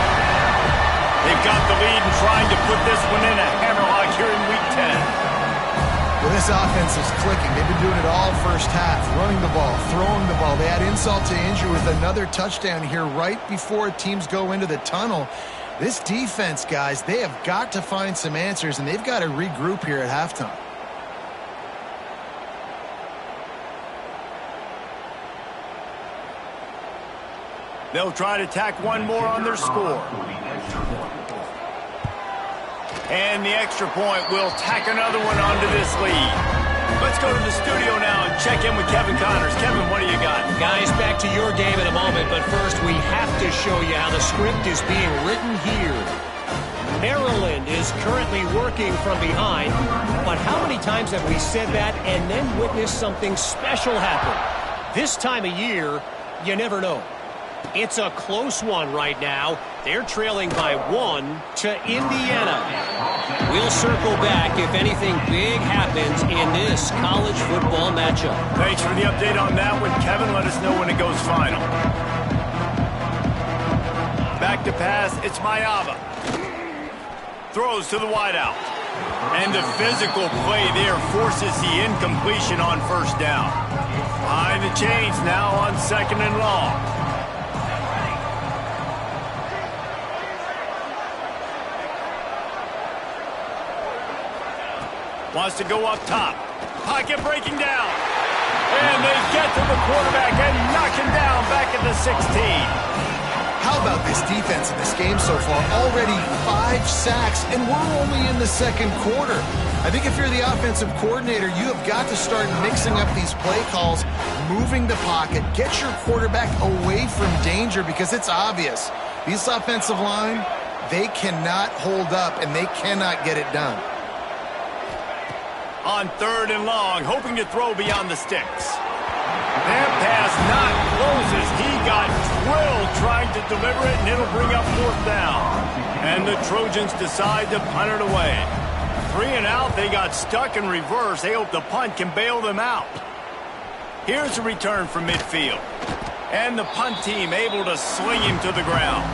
Speaker 1: They've got the lead and trying to put this one in a hammerlock here in Week 10.
Speaker 2: Well, this offense is clicking. They've been doing it all first half, running the ball, throwing the ball. They add insult to injury with another touchdown here right before teams go into the tunnel. This defense, guys, they have got to find some answers, and they've got to regroup here at halftime.
Speaker 1: They'll try to tack one more on their score. And the extra point will tack another one onto this lead. Let's go to the studio now and check in with Kevin Connors. Kevin, what do you got?
Speaker 4: Guys, back to your game in a moment, but first we have to show you how the script is being written here. Maryland is currently working from behind, but how many times have we said that and then witnessed something special happen? This time of year, you never know. It's a close one right now. They're trailing by 1 to Indiana. We'll circle back if anything big happens in this college football matchup.
Speaker 1: Thanks for the update on that one, Kevin. Let us know when it goes final. Back to pass, it's Mayava. Throws to the wideout. And the physical play there forces the incompletion on first down. Behind the chains now on 2nd and long. Wants to go up top. Pocket breaking down. And they get to the quarterback and knock him down back at the 16.
Speaker 2: How about this defense in this game so far? Already 5 sacks, and we're only in the second quarter. I think if you're the offensive coordinator, you have got to start mixing up these play calls, moving the pocket, get your quarterback away from danger, because it's obvious. This offensive line, they cannot hold up, and they cannot get it done.
Speaker 1: On 3rd and long, hoping to throw beyond the sticks. That pass not closes. He got drilled trying to deliver it, and it'll bring up 4th down. And the Trojans decide to punt it away. 3 and out, they got stuck in reverse. They hope the punt can bail them out. Here's a return from midfield. And the punt team able to sling him to the ground.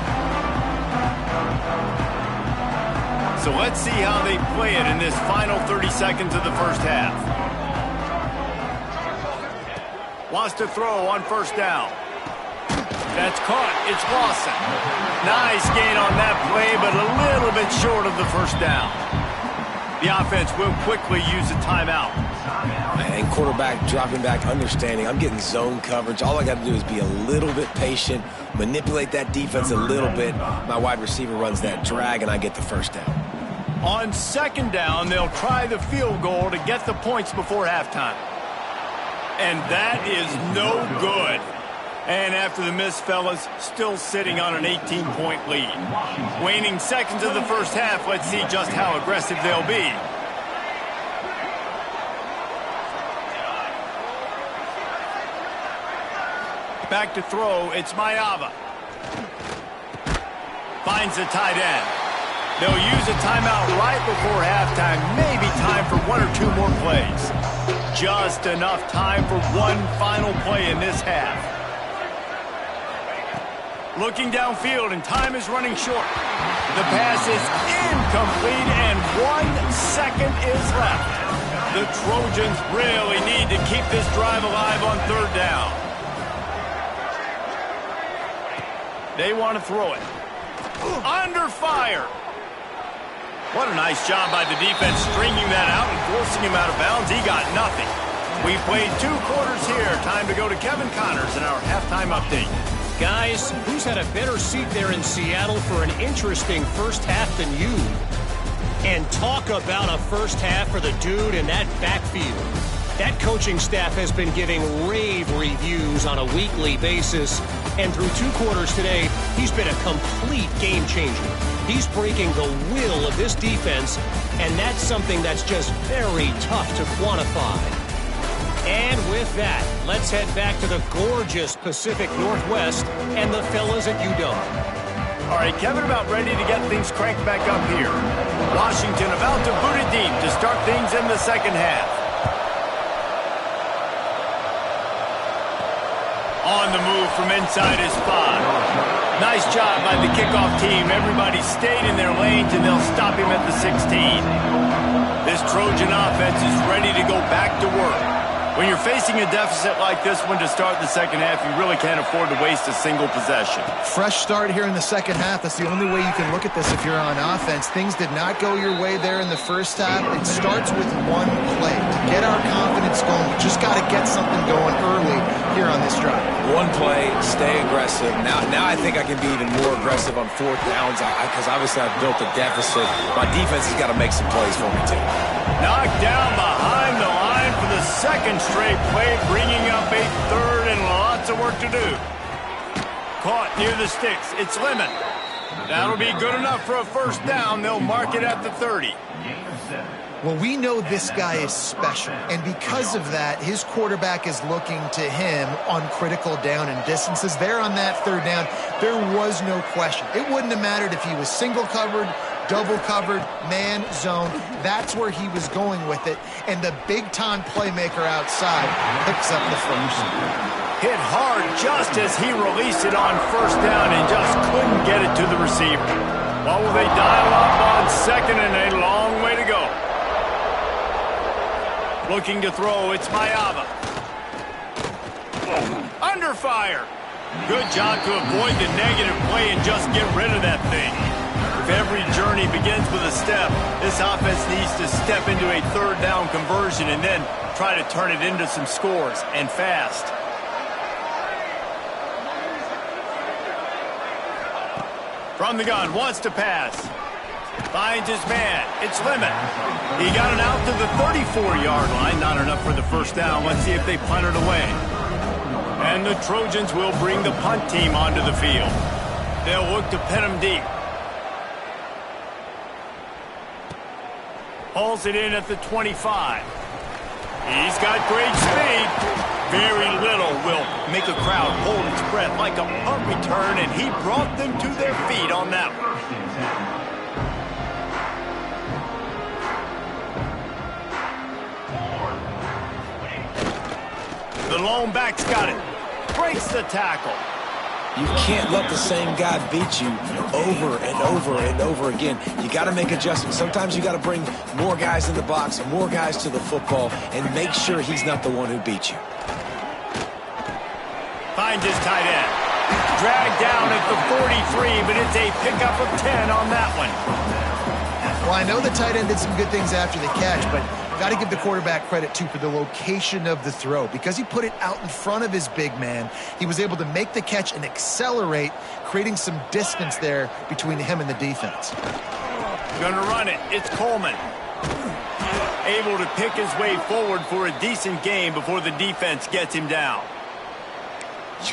Speaker 1: So let's see how they play it in this final 30 seconds of the first half. Wants to throw on first down. That's caught. It's Lawson. Nice gain on that play, but a little bit short of the first down. The offense will quickly use a timeout.
Speaker 3: And quarterback dropping back, understanding I'm getting zone coverage. All I got to do is be a little bit patient, manipulate that defense a little bit. My wide receiver runs that drag, and I get the first down.
Speaker 1: On second down, they'll try the field goal to get the points before halftime. And that is no good. And after the miss, fellas, still sitting on an 18-point lead. Waning seconds of the first half, let's see just how aggressive they'll be. Back to throw, it's Mayava. Finds the tight end. They'll use a timeout right before halftime, maybe time for one or two more plays. Just enough time for one final play in this half. Looking downfield, and time is running short. The pass is incomplete, and 1 second is left. The Trojans really need to keep this drive alive on third down. They want to throw it. Under fire. What a nice job by the defense stringing that out and forcing him out of bounds. He got nothing. We played 2 quarters here. Time to go to Kevin Connors in our halftime update.
Speaker 4: Guys, who's had a better seat there in Seattle for an interesting first half than you? And talk about a first half for the dude in that backfield. That coaching staff has been giving rave reviews on a weekly basis. And through 2 quarters today, he's been a complete game changer. He's breaking the will of this defense, and that's something that's just very tough to quantify. And with that, let's head back to the gorgeous Pacific Northwest and the fellas at UW.
Speaker 1: All right, Kevin, about ready to get things cranked back up here. Washington about to boot it deep to start things in the second half. On the move from inside his 5. Nice job by the kickoff team. Everybody stayed in their lanes, and they'll stop him at the 16. This Trojan offense is ready to go back to work. When you're facing a deficit like this one to start the second half, you really can't afford to waste a single possession.
Speaker 2: Fresh start here in the second half. That's the only way you can look at this if you're on offense. Things did not go your way there in the first half. It starts with one play. To get our confidence going, we just got to get something going early here on this drive.
Speaker 3: One play, stay aggressive. Now I think I can be even more aggressive on 4th downs because obviously I've built a deficit. My defense has got to make some plays for me too.
Speaker 1: Knocked down behind the line for the second straight play, bringing up a 3rd and lots of work to do. Caught near the sticks. It's Lemon. That'll be good enough for a first down. They'll mark it at the 30.
Speaker 2: Well, we know this guy is special, and because of that, his quarterback is looking to him on critical down and distances. There on that 3rd down, there was no question. It wouldn't have mattered if he was single covered, double covered, man, zone. That's where he was going with it, and the big-time playmaker outside picks up the first.
Speaker 1: Hit hard just as he released it on first down and just couldn't get it to the receiver. What will they dial up on second, and a long way to go. Looking to throw, it's Mayava. Under fire. Good job to avoid the negative play and just get rid of that thing. If every journey begins with a step, this offense needs to step into a 3rd down conversion and then try to turn it into some scores, and fast. From the gun, wants to pass. Finds his man. It's Lemon. He got it out to the 34-yard line. Not enough for the first down. Let's see if they punt it away. And the Trojans will bring the punt team onto the field. They'll look to pin him deep. Hauls it in at the 25. He's got great speed. Very little will make a crowd hold its breath like a punt return, and he brought them to their feet on that one. The lone back's got it. Breaks the tackle.
Speaker 3: You can't let the same guy beat you over and over and over again. You got to make adjustments. Sometimes you got to bring more guys in the box, more guys to the football, and make sure he's not the one who beat you.
Speaker 1: Finds his tight end. dragged down at the 43, but it's a pickup of 10 on that one.
Speaker 2: Well, I know the tight end did some good things after the catch, but got to give the quarterback credit, too, for the location of the throw. Because he put it out in front of his big man, he was able to make the catch and accelerate, creating some distance there between him and the defense.
Speaker 1: Gonna run it. It's Coleman. Able to pick his way forward for a decent game before the defense gets him down.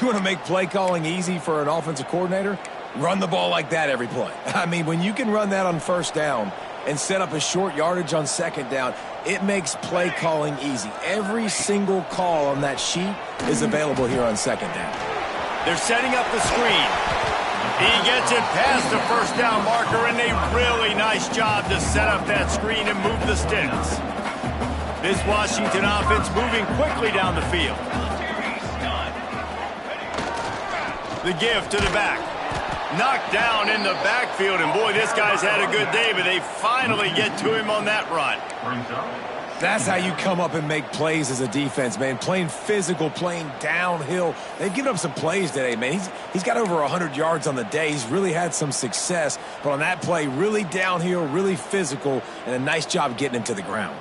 Speaker 3: You want to make play calling easy for an offensive coordinator? Run the ball like that every play. I mean, when you can run that on first down and set up a short yardage on second down, it makes play calling easy. Every single call on that sheet is available here on second down.
Speaker 1: They're setting up the screen. He gets it past the first down marker, and a really nice job to set up that screen and move the sticks. This Washington offense moving quickly down the field. The give to the back. Knocked down in the backfield, and boy, this guy's had a good day, but they finally get to him on that run.
Speaker 3: That's how you come up and make plays as a defense, man. Playing physical, playing downhill. They've given up some plays today, man. He's got over 100 yards on the day. He's really had some success, but on that play, really downhill, really physical, and a nice job getting him to the ground.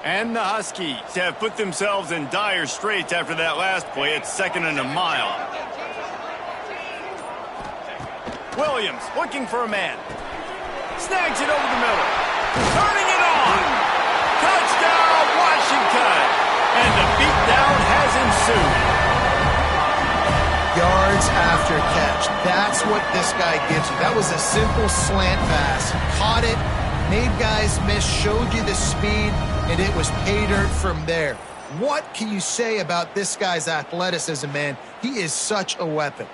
Speaker 1: And the Huskies have put themselves in dire straits after that last play. It's 2nd and a mile. Williams looking for a man. Snags it over the middle. Turning it on. Touchdown, Washington. And the beatdown has ensued.
Speaker 2: Yards after catch. That's what this guy gives you. That was a simple slant pass. Caught it, made guys miss, showed you the speed, and it was pay dirt from there. What can you say about this guy's athleticism, man? He is such a weapon.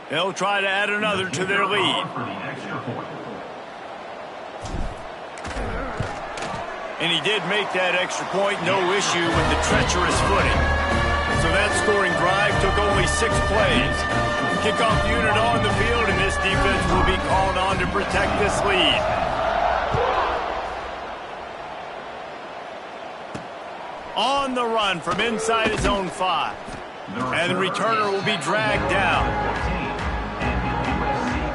Speaker 1: They'll try to add another to their lead. And he did make that extra point, no issue with the treacherous footing. So that scoring drive took only 6 plays. Kickoff unit on the field, and this defense will be called on to protect this lead. On the run from inside his own 5. And the returner will be dragged down.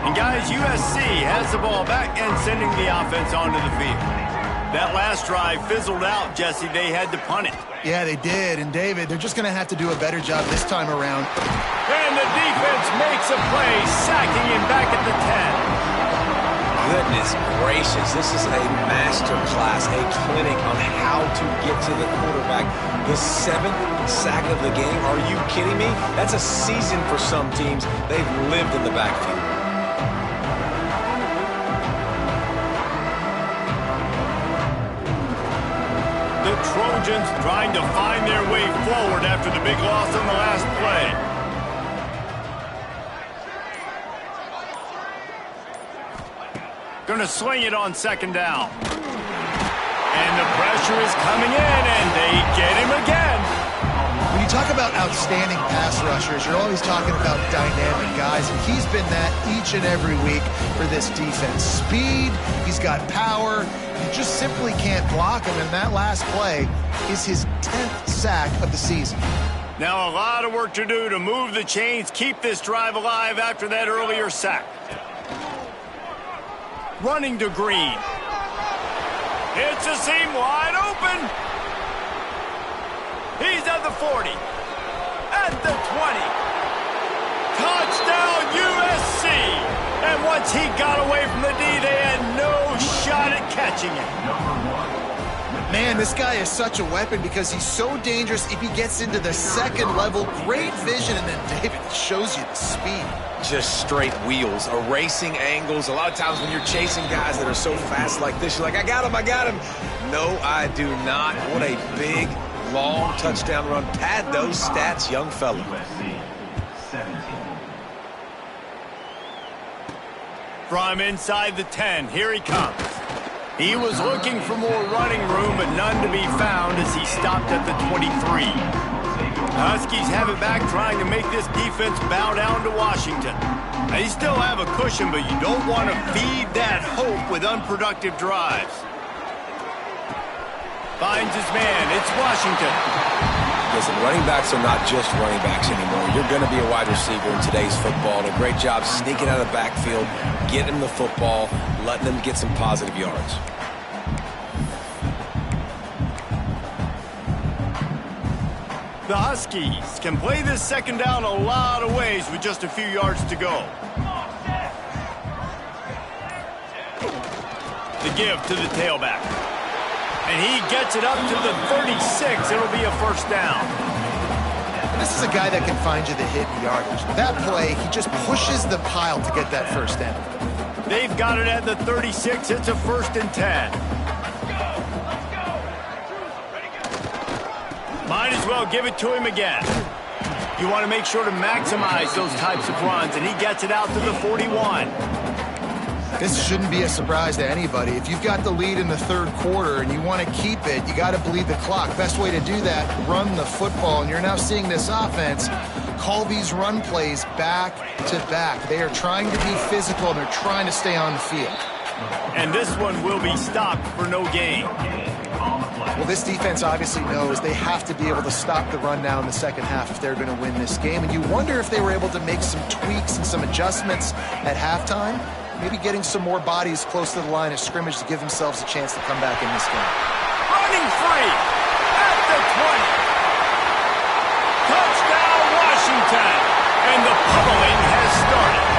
Speaker 1: And guys, USC has the ball back and sending the offense onto the field. That last drive fizzled out, Jesse. They had to punt it.
Speaker 2: Yeah, they did. And, David, they're just going to have to do a better job this time around.
Speaker 1: And the defense makes a play, sacking him back at the 10.
Speaker 3: Goodness gracious, this is a master class, a clinic on how to get to the quarterback. The 7th sack of the game, are you kidding me? That's a season for some teams. They've lived in the backfield.
Speaker 1: The Trojans trying to find their way forward after the big loss on the last play. Going to sling it on 2nd down. And the pressure is coming in, and they get him again.
Speaker 2: When you talk about outstanding pass rushers, you're always talking about dynamic guys, and he's been that each and every week for this defense. Speed, he's got power. You just simply can't block him, and that last play is his 10th sack of the season.
Speaker 1: Now a lot of work to do to move the chains, keep this drive alive after that earlier sack. Running to Green. It's a seam wide open. He's at the 40. At the 20. Touchdown USC. And once he got away from the D, they had no shot at catching him.
Speaker 2: Man, this guy is such a weapon because he's so dangerous if he gets into the 2nd level. Great vision, and then David shows you the speed.
Speaker 3: Just straight wheels, erasing angles. A lot of times when you're chasing guys that are so fast like this, you're like, I got him. No, I do not. What a big, long touchdown run. Pad those stats, young fella.
Speaker 1: From inside the 10, here he comes. He was looking for more running room, but none to be found as he stopped at the 23. Huskies have it back, trying to make this defense bow down to Washington. They still have a cushion, but you don't want to feed that hope with unproductive drives. Finds his man. It's Washington.
Speaker 3: Listen, running backs are not just running backs anymore. You're going to be a wide receiver in today's football. And a great job sneaking out of the backfield, getting them the football, letting them get some positive yards.
Speaker 1: The Huskies can play this second down a lot of ways with just a few yards to go. The give to the tailback. And he gets it up to the 36. It'll be a first down.
Speaker 2: This is a guy that can find you the hit in yardage. That play, he just pushes the pile to get that first down.
Speaker 1: They've got it at the 36. It's a 1st and 10. Might as well give it to him again. You want to make sure to maximize those types of runs, and he gets it out to the 41.
Speaker 2: This shouldn't be a surprise to anybody. If you've got the lead in the third quarter and you want to keep it, you got to bleed the clock. Best way to do that, run the football. And you're now seeing this offense call these run plays back to back. They are trying to be physical, and they're trying to stay on the field.
Speaker 1: And this one will be stopped for no gain.
Speaker 2: Well, this defense obviously knows they have to be able to stop the run now in the second half if they're going to win this game. And you wonder if they were able to make some tweaks and some adjustments at halftime, maybe getting some more bodies close to the line of scrimmage to give themselves a chance to come back in this game.
Speaker 1: Running free at the 20. Touchdown, Washington. And the pummeling has started.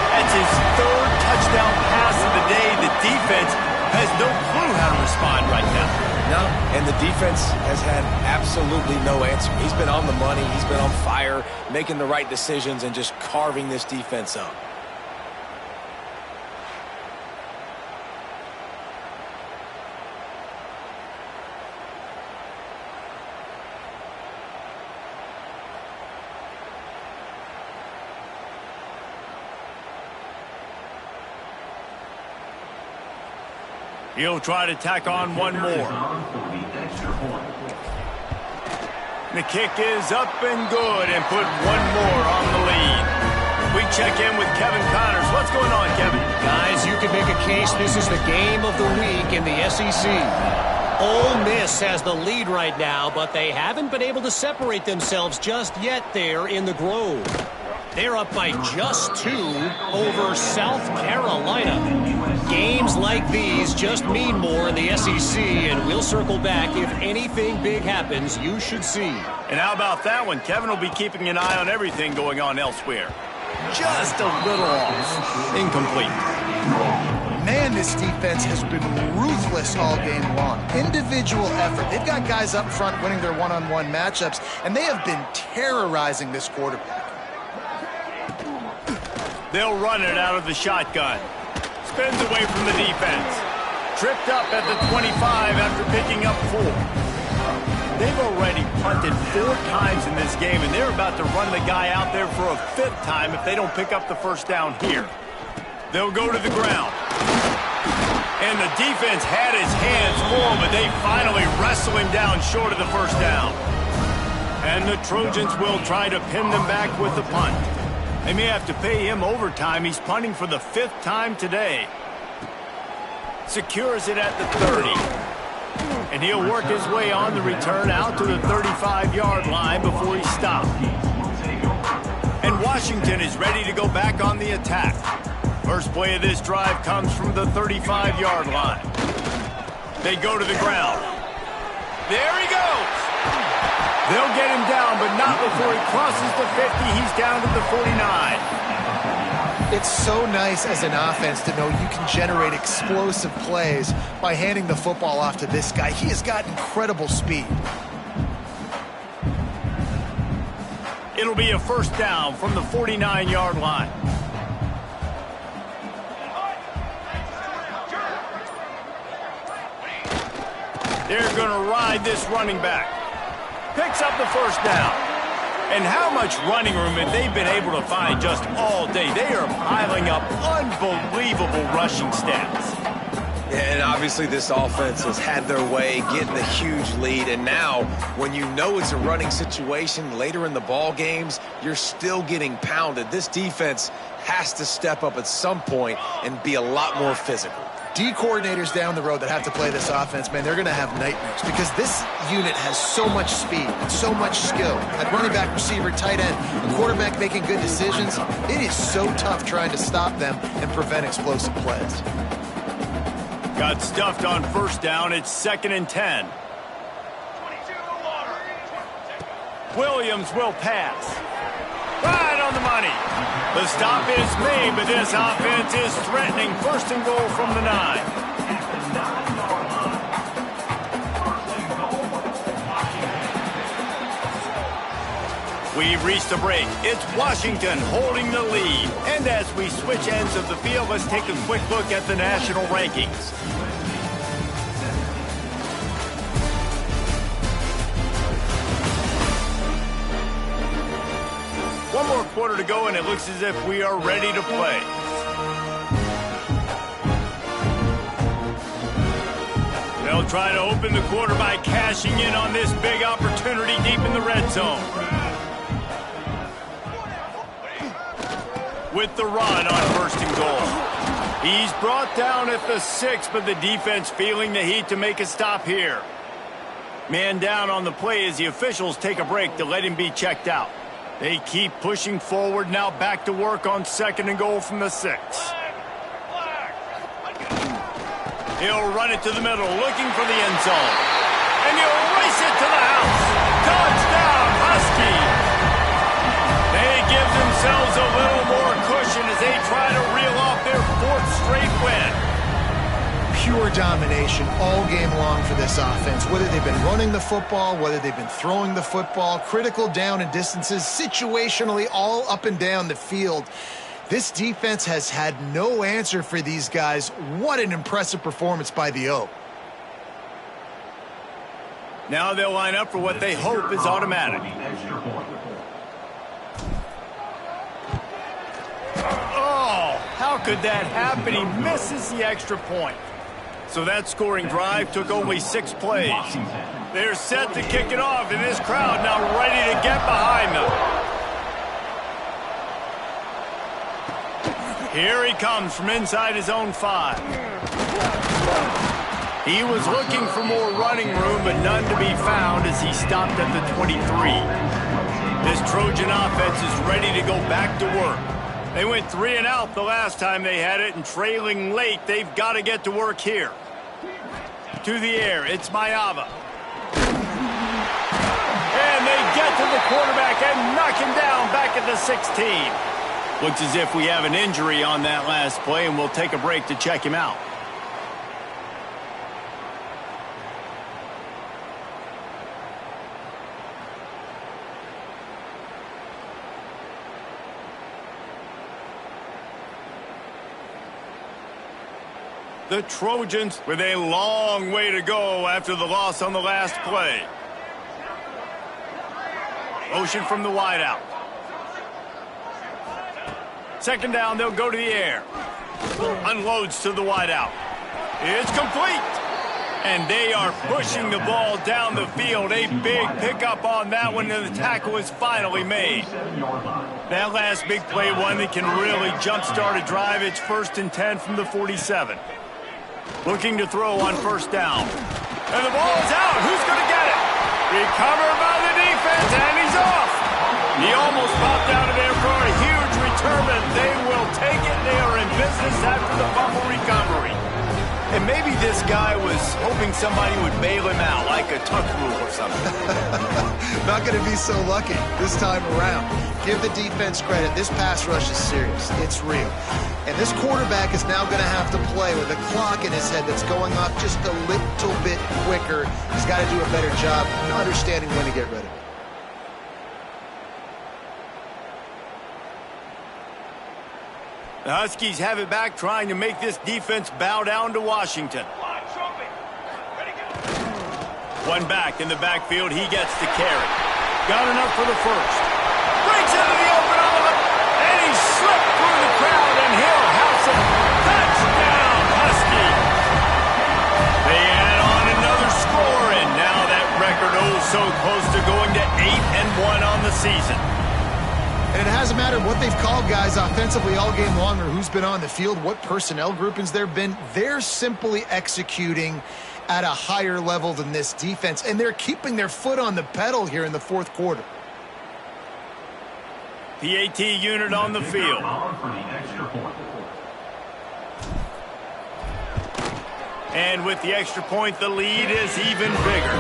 Speaker 1: That's his 3rd touchdown pass of the day. The defense has no clue how to respond right now.
Speaker 3: No, and the defense has had absolutely no answer. He's been on the money. He's been on fire, making the right decisions, and just carving this defense up.
Speaker 1: He'll try to tack on one more. The kick is up and good, and put one more on the lead. We check in with Kevin Connors. What's going on, Kevin?
Speaker 4: Guys, you can make a case this is the game of the week in the SEC. Ole Miss has the lead right now, but they haven't been able to separate themselves just yet there in the Grove. They're up by just 2 over South Carolina. Games like these just mean more in the SEC, and we'll circle back if anything big happens you should see.
Speaker 1: And how about that one? Kevin will be keeping an eye on everything going on elsewhere. Just a little off. Incomplete.
Speaker 2: Man, this defense has been ruthless all game long. Individual effort. They've got guys up front winning their one-on-one matchups, and they have been terrorizing this quarterback.
Speaker 1: They'll run it out of the shotgun. Spins away from the defense. Tripped up at the 25 after picking up 4. They've already punted 4 times in this game, and they're about to run the guy out there for a 5th time if they don't pick up the first down here. They'll go to the ground. And the defense had his hands full, but they finally wrestle him down short of the first down. And the Trojans will try to pin them back with the punt. They may have to pay him overtime. He's punting for the 5th time today. Secures it at the 30. And he'll work his way on the return out to the 35-yard line before he's stopped. And Washington is ready to go back on the attack. First play of this drive comes from the 35-yard line. They go to the ground. There he goes. They'll get him down, but not before he crosses the 50. He's down to the 49.
Speaker 2: It's so nice as an offense to know you can generate explosive plays by handing the football off to this guy. He has got incredible speed.
Speaker 1: It'll be a first down from the 49-yard line. They're going to ride this running back. Picks up the first down. And how much running room have they been able to find just all day? They are piling up unbelievable rushing stats.
Speaker 3: And obviously this offense has had their way, getting the huge lead. And now, when you know it's a running situation later in the ball games, you're still getting pounded. This defense has to step up at some point and be a lot more physical.
Speaker 2: D coordinators down the road that have to play this offense, man, they're going to have nightmares because this unit has so much speed and so much skill. At running back, receiver, tight end, the quarterback making good decisions, it is so tough trying to stop them and prevent explosive plays.
Speaker 1: Got stuffed on first down. It's 2nd and 10. Williams will pass. Right on the money. The stop is made, but this offense is threatening. 1st and goal from the 9. We've reached the break. It's Washington holding the lead. And as we switch ends of the field, let's take a quick look at the national rankings. One more quarter to go, and it looks as if we are ready to play. They'll try to open the quarter by cashing in on this big opportunity deep in the red zone. With the run on 1st and goal. He's brought down at the 6, but the defense feeling the heat to make a stop here. Man down on the play as the officials take a break to let him be checked out. They keep pushing forward, now back to work on 2nd and goal from the 6. He'll run it to the middle, looking for the end zone. And he'll race it to the house. Touchdown, Husky! They give themselves a little more cushion as they try to reel off their 4th straight win.
Speaker 2: Pure domination all game long for this offense. Whether they've been running the football, whether they've been throwing the football, critical down and distances, situationally all up and down the field. This defense has had no answer for these guys. What an impressive performance by the O.
Speaker 1: Now they'll line up for what they hope is automatic. Oh, how could that happen? He misses the extra point. So that scoring drive took only 6 plays. They're set to kick it off, and this crowd now ready to get behind them. Here he comes from inside his own 5. He was looking for more running room, but none to be found as he stopped at the 23. This Trojan offense is ready to go back to work. They went 3 and out the last time they had it, and trailing late, they've got to get to work here. To the air, it's Mayava. And they get to the quarterback and knock him down back at the 16. Looks as if we have an injury on that last play, and we'll take a break to check him out. The Trojans with a long way to go after the loss on the last play. Motion from the wideout. 2nd down, they'll go to the air. Unloads to the wideout. It's complete. And they are pushing the ball down the field. A big pickup on that one, and the tackle is finally made. That last big play, one that can really jumpstart a drive. It's 1st and 10 from the 47. Looking to throw on 1st down. And the ball is out. Who's going to get it? Recovered by the defense, and he's off. He almost popped out of there for a huge return, but they will take it. They are in business after the fumble recovery. And maybe this guy was hoping somebody would bail him out, like a tuck rule or something.
Speaker 2: Not going to be so lucky this time around. Give the defense credit. This pass rush is serious. It's real. And this quarterback is now going to have to play with a clock in his head that's going off just a little bit quicker. He's got to do a better job understanding when to get rid of it.
Speaker 1: The Huskies have it back, trying to make this defense bow down to Washington. One back in the backfield. He gets the carry. Got enough for the first. Breaks into the open element, and he slipped through the crowd, and he'll house it. Touchdown, Husky.
Speaker 2: And it hasn't mattered what they've called guys offensively all game long or who's been on the field, what personnel groupings there have been. They're simply executing at a higher level than this defense, and they're keeping their foot on the pedal here in the fourth quarter.
Speaker 1: PAT unit on the field. And with the extra point, the lead is even bigger.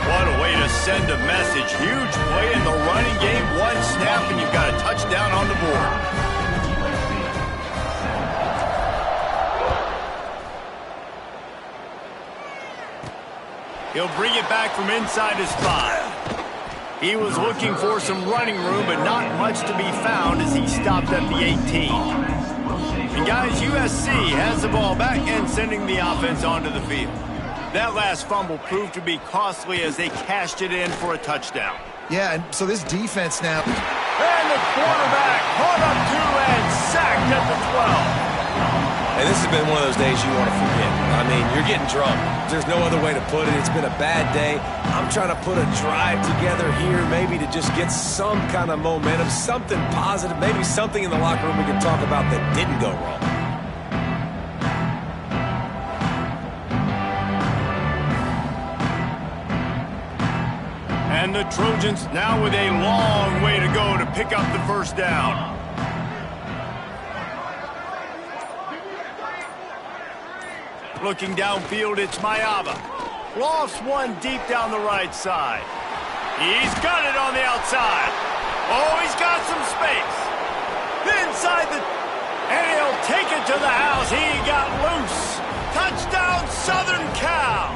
Speaker 1: What a way to send a message. Huge play in the running game. One snap, and you've got a touchdown on the board. He'll bring it back from inside his 5. He was looking for some running room, but not much to be found as he stopped at the 18. And guys, USC has the ball back and sending the offense onto the field. That last fumble proved to be costly as they cashed it in for a touchdown.
Speaker 2: Yeah, and so this defense now.
Speaker 1: And the quarterback caught up to and sacked at the 12.
Speaker 3: And this has been one of those days you want to forget. I mean, you're getting drunk. There's no other way to put it. It's been a bad day. I'm trying to put a drive together here maybe to just get some kind of momentum, something positive, maybe something in the locker room we can talk about that didn't go wrong.
Speaker 1: And the Trojans now with a long way to go to pick up the first down. Looking downfield, it's Mayava. Lofts one deep down the right side. He's got it on the outside. Oh, he's got some space. Inside the... And he'll take it to the house. He got loose. Touchdown, Southern Cal.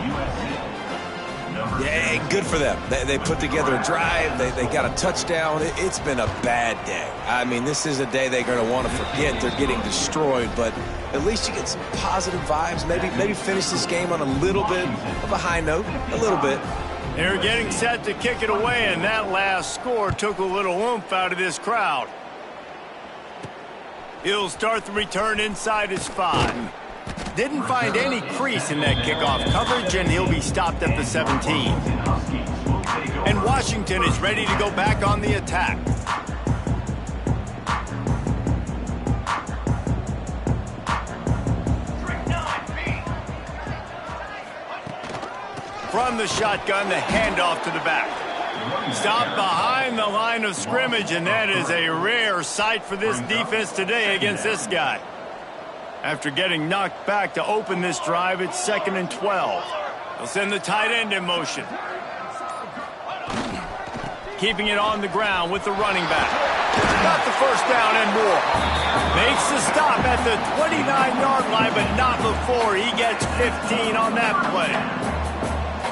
Speaker 3: Yeah, good for them. They put together a drive. They got a touchdown. It's been a bad day. I mean, this is a day they're going to want to forget. They're getting destroyed, but at least you get some positive vibes. Maybe finish this game on a little bit of a high note, a little bit.
Speaker 1: They're getting set to kick it away, and that last score took a little oomph out of this crowd. He'll start the return inside his 5. Didn't find any crease in that kickoff coverage, and he'll be stopped at the 17. And Washington is ready to go back on the attack. From the shotgun, the handoff to the back. Stopped behind the line of scrimmage, and that is a rare sight for this defense today against this guy. After getting knocked back to open this drive, it's 2nd and 12. They'll send the tight end in motion. Keeping it on the ground with the running back. Got the first down and more. Makes the stop at the 29-yard line, but not before he gets 15 on that play.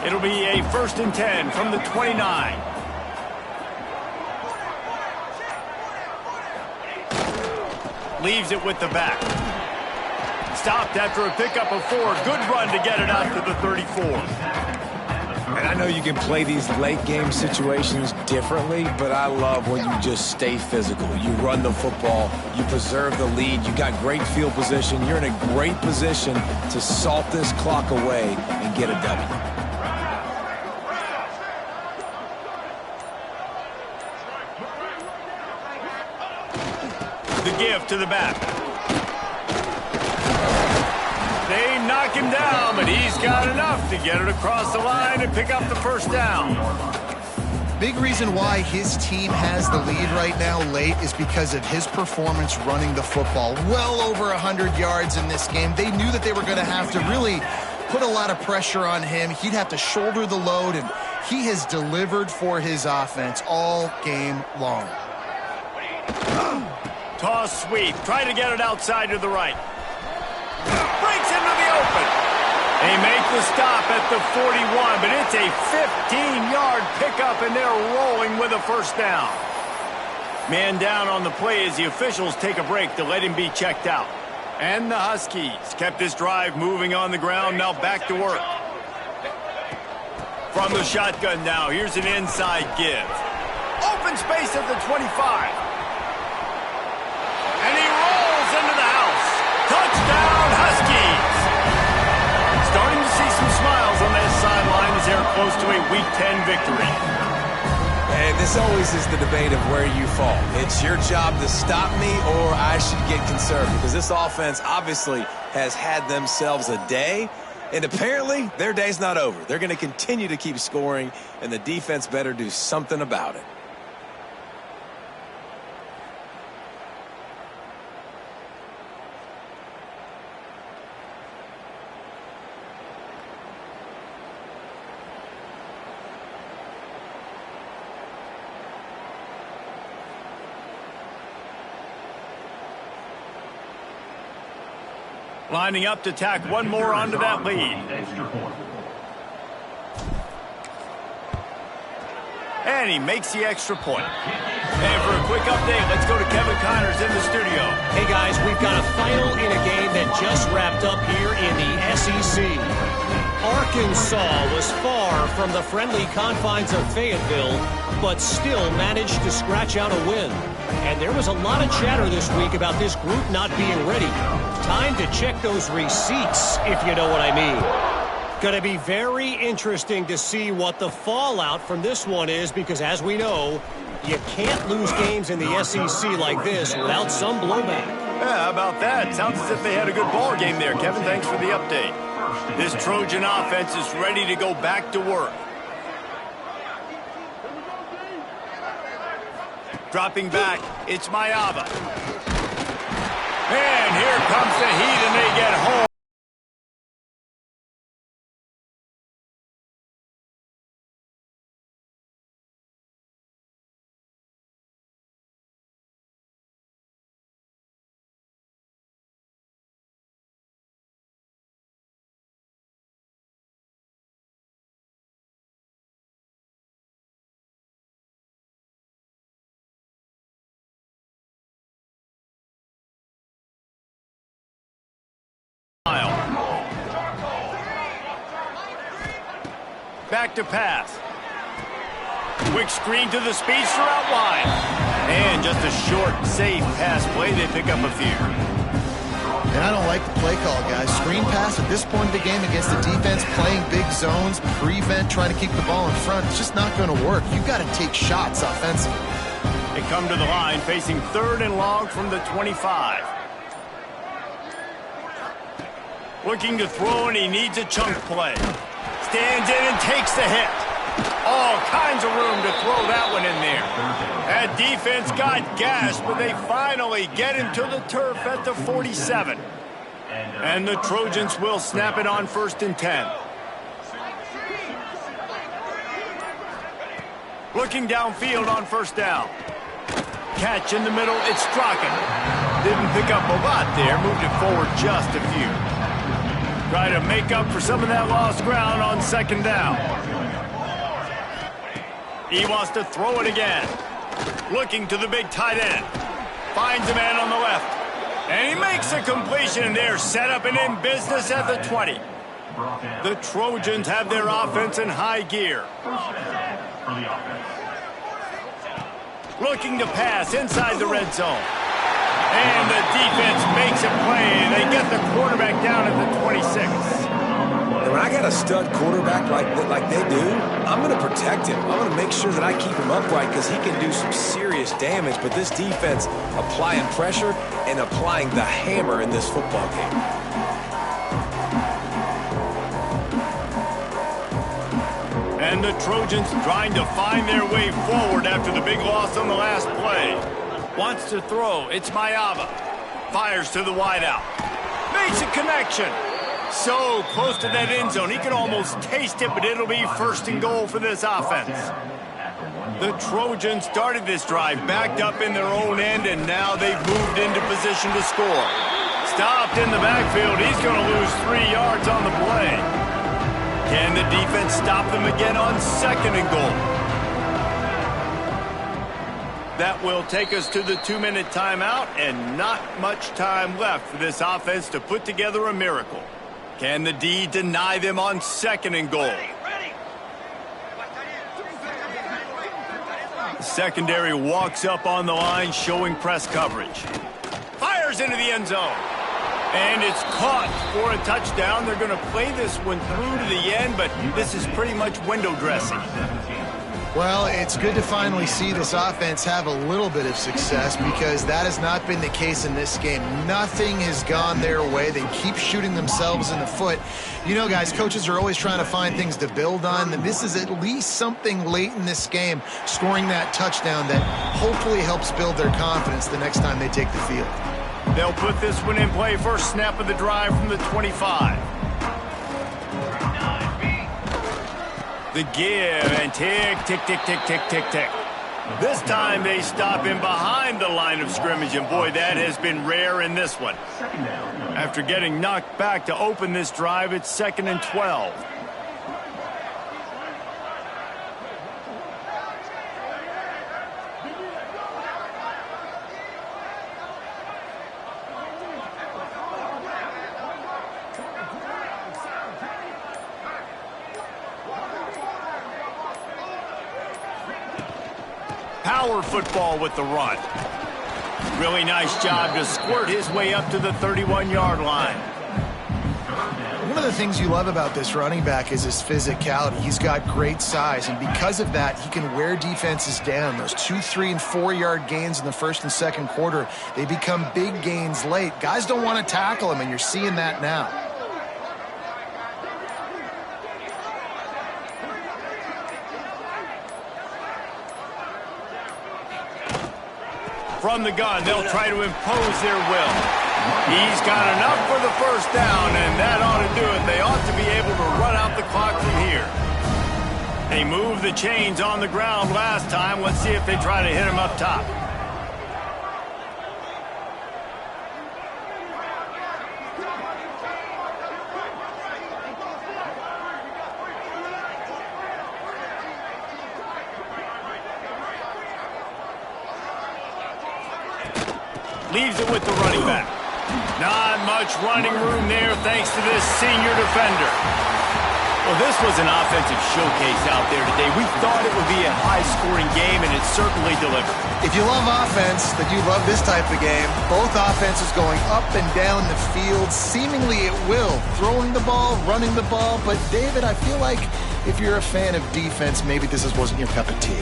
Speaker 1: It'll be a 1st and 10 from the 29. Leaves it with the back. Stopped after a pickup of 4. Good run to get it out to the 34.
Speaker 3: And I know you can play these late game situations differently, but I love when you just stay physical. You run the football, you preserve the lead, you got great field position, you're in a great position to salt this clock away and get a W.
Speaker 1: The give to the back. They knock him down, but he's got enough to get it across the line and pick up the first down.
Speaker 2: Big reason why his team has the lead right now late is because of his performance running the football. Well over 100 yards in this game. They knew that they were going to have to really put a lot of pressure on him. He'd have to shoulder the load, and he has delivered for his offense all game long.
Speaker 1: Toss sweep. Try to get it outside to the right. Breaks into the open. They make the stop at the 41, but it's a 15-yard pickup, and they're rolling with a first down. Man down on the play as the officials take a break to let him be checked out. And the Huskies kept this drive moving on the ground, now back to work. From the shotgun now, here's an inside give. Open space at the 25. And he rolls into the house. Touchdown, Huskies! Starting to see some smiles on that sideline as they're close to a Week 10 victory.
Speaker 3: And this always is the debate of where you fall. It's your job to stop me or I should get conservative because this offense obviously has had themselves a day, and apparently their day's not over. They're going to continue to keep scoring, and the defense better do something about it.
Speaker 1: Lining up to tack one more onto that lead. And he makes the extra point. And for a quick update, let's go to Kevin Connors in the studio.
Speaker 4: Hey, guys, we've got a final in a game that just wrapped up here in the SEC. Arkansas was far from the friendly confines of Fayetteville, but still managed to scratch out a win. And there was a lot of chatter this week about this group not being ready. Time to check those receipts, if you know what I mean. Going to be very interesting to see what the fallout from this one is, because as we know, you can't lose games in the SEC like this without some blowback.
Speaker 1: Yeah, how about that? Sounds as if they had a good ball game there, Kevin. Thanks for the update. This Trojan offense is ready to go back to work. Dropping back, it's Mayava. And here comes the heat, and they get home. Back to pass. Quick screen to the speedster out wide. And just a short, safe pass play. They pick up a few.
Speaker 2: And I don't like the play call, guys. Screen pass at this point of the game against the defense, playing big zones, prevent, trying to keep the ball in front. It's just not going to work. You've got to take shots offensively.
Speaker 1: They come to the line facing 3rd and long from the 25. Looking to throw, and he needs a chunk play. Stands in and takes the hit. All kinds of room to throw that one in there. That defense got gashed, but they finally get him to the turf at the 47. And the Trojans will snap it on 1st and 10. Looking downfield on 1st down. Catch in the middle, it's Strachan. Didn't pick up a lot there, moved it forward just a few. Try to make up for some of that lost ground on 2nd down. He wants to throw it again. Looking to the big tight end. Finds a man on the left. And he makes a completion. They're set up and in business at the 20. The Trojans have their offense in high gear. Looking to pass inside the red zone. And the defense makes a play. They get the quarterback down at the 26.
Speaker 3: And when I got a stud quarterback like they do, I'm going to protect him. I'm going to make sure that I keep him upright because he can do some serious damage. But this defense applying pressure and applying the hammer in this football game.
Speaker 1: And the Trojans trying to find their way forward after the big loss on the last play. Wants to throw. It's Mayava. Fires to the wideout. Makes a connection. So close to that end zone. He can almost taste it, but it'll be 1st and goal for this offense. The Trojans started this drive backed up in their own end, and now they've moved into position to score. Stopped in the backfield. He's going to lose 3 yards on the play. Can the defense stop them again on 2nd and goal? That will take us to the 2-minute timeout, and not much time left for this offense to put together a miracle. Can the D deny them on 2nd and goal? The secondary walks up on the line, showing press coverage. Fires into the end zone. And it's caught for a touchdown. They're going to play this one through to the end, but this is pretty much window dressing.
Speaker 2: Well, it's good to finally see this offense have a little bit of success because that has not been the case in this game. Nothing has gone their way. They keep shooting themselves in the foot. You know, guys, coaches are always trying to find things to build on, and this is at least something late in this game, scoring that touchdown that hopefully helps build their confidence the next time they take the field.
Speaker 1: They'll put this one in play. First snap of the drive from the 25. The give, and tick, tick, tick, tick, tick, tick, tick. This time they stop him behind the line of scrimmage, and boy, that has been rare in this one. After getting knocked back to open this drive, it's 2nd and 12. Power football with the run. Really nice job to squirt his way up to the 31-yard line.
Speaker 2: One of the things you love about this running back is his physicality. He's got great size, and because of that, he can wear defenses down. Those 2-, 3-, and 4-yard gains in the first and second quarter, they become big gains late. Guys don't want to tackle him, and you're seeing that now.
Speaker 1: From the gun, they'll try to impose their will. He's got enough for the first down, and that ought to do it. They ought to be able to run out the clock from here. They moved the chains on the ground last time. Let's see if they try to hit him up top. Leaves it with the running back. Not much running room there thanks to this senior defender. Well, this was an offensive showcase out there today. We thought it would be a high-scoring game, and it certainly delivered.
Speaker 2: If you love offense, then you love this type of game. Both offenses going up and down the field, seemingly at will. Throwing the ball, running the ball. But, David, I feel like if you're a fan of defense, maybe wasn't your cup of tea.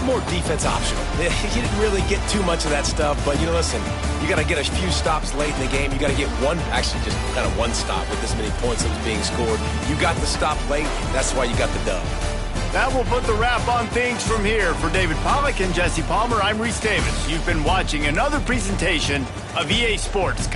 Speaker 3: More defense optional. You didn't really get too much of that stuff, but, listen, you got to get a few stops late in the game. You got to get just kind of one stop with this many points that was being scored. You got the stop late. That's why you got the dub.
Speaker 1: That will put the wrap on things from here. For David Pollack and Jesse Palmer, I'm Reese Davis. You've been watching another presentation of EA Sports.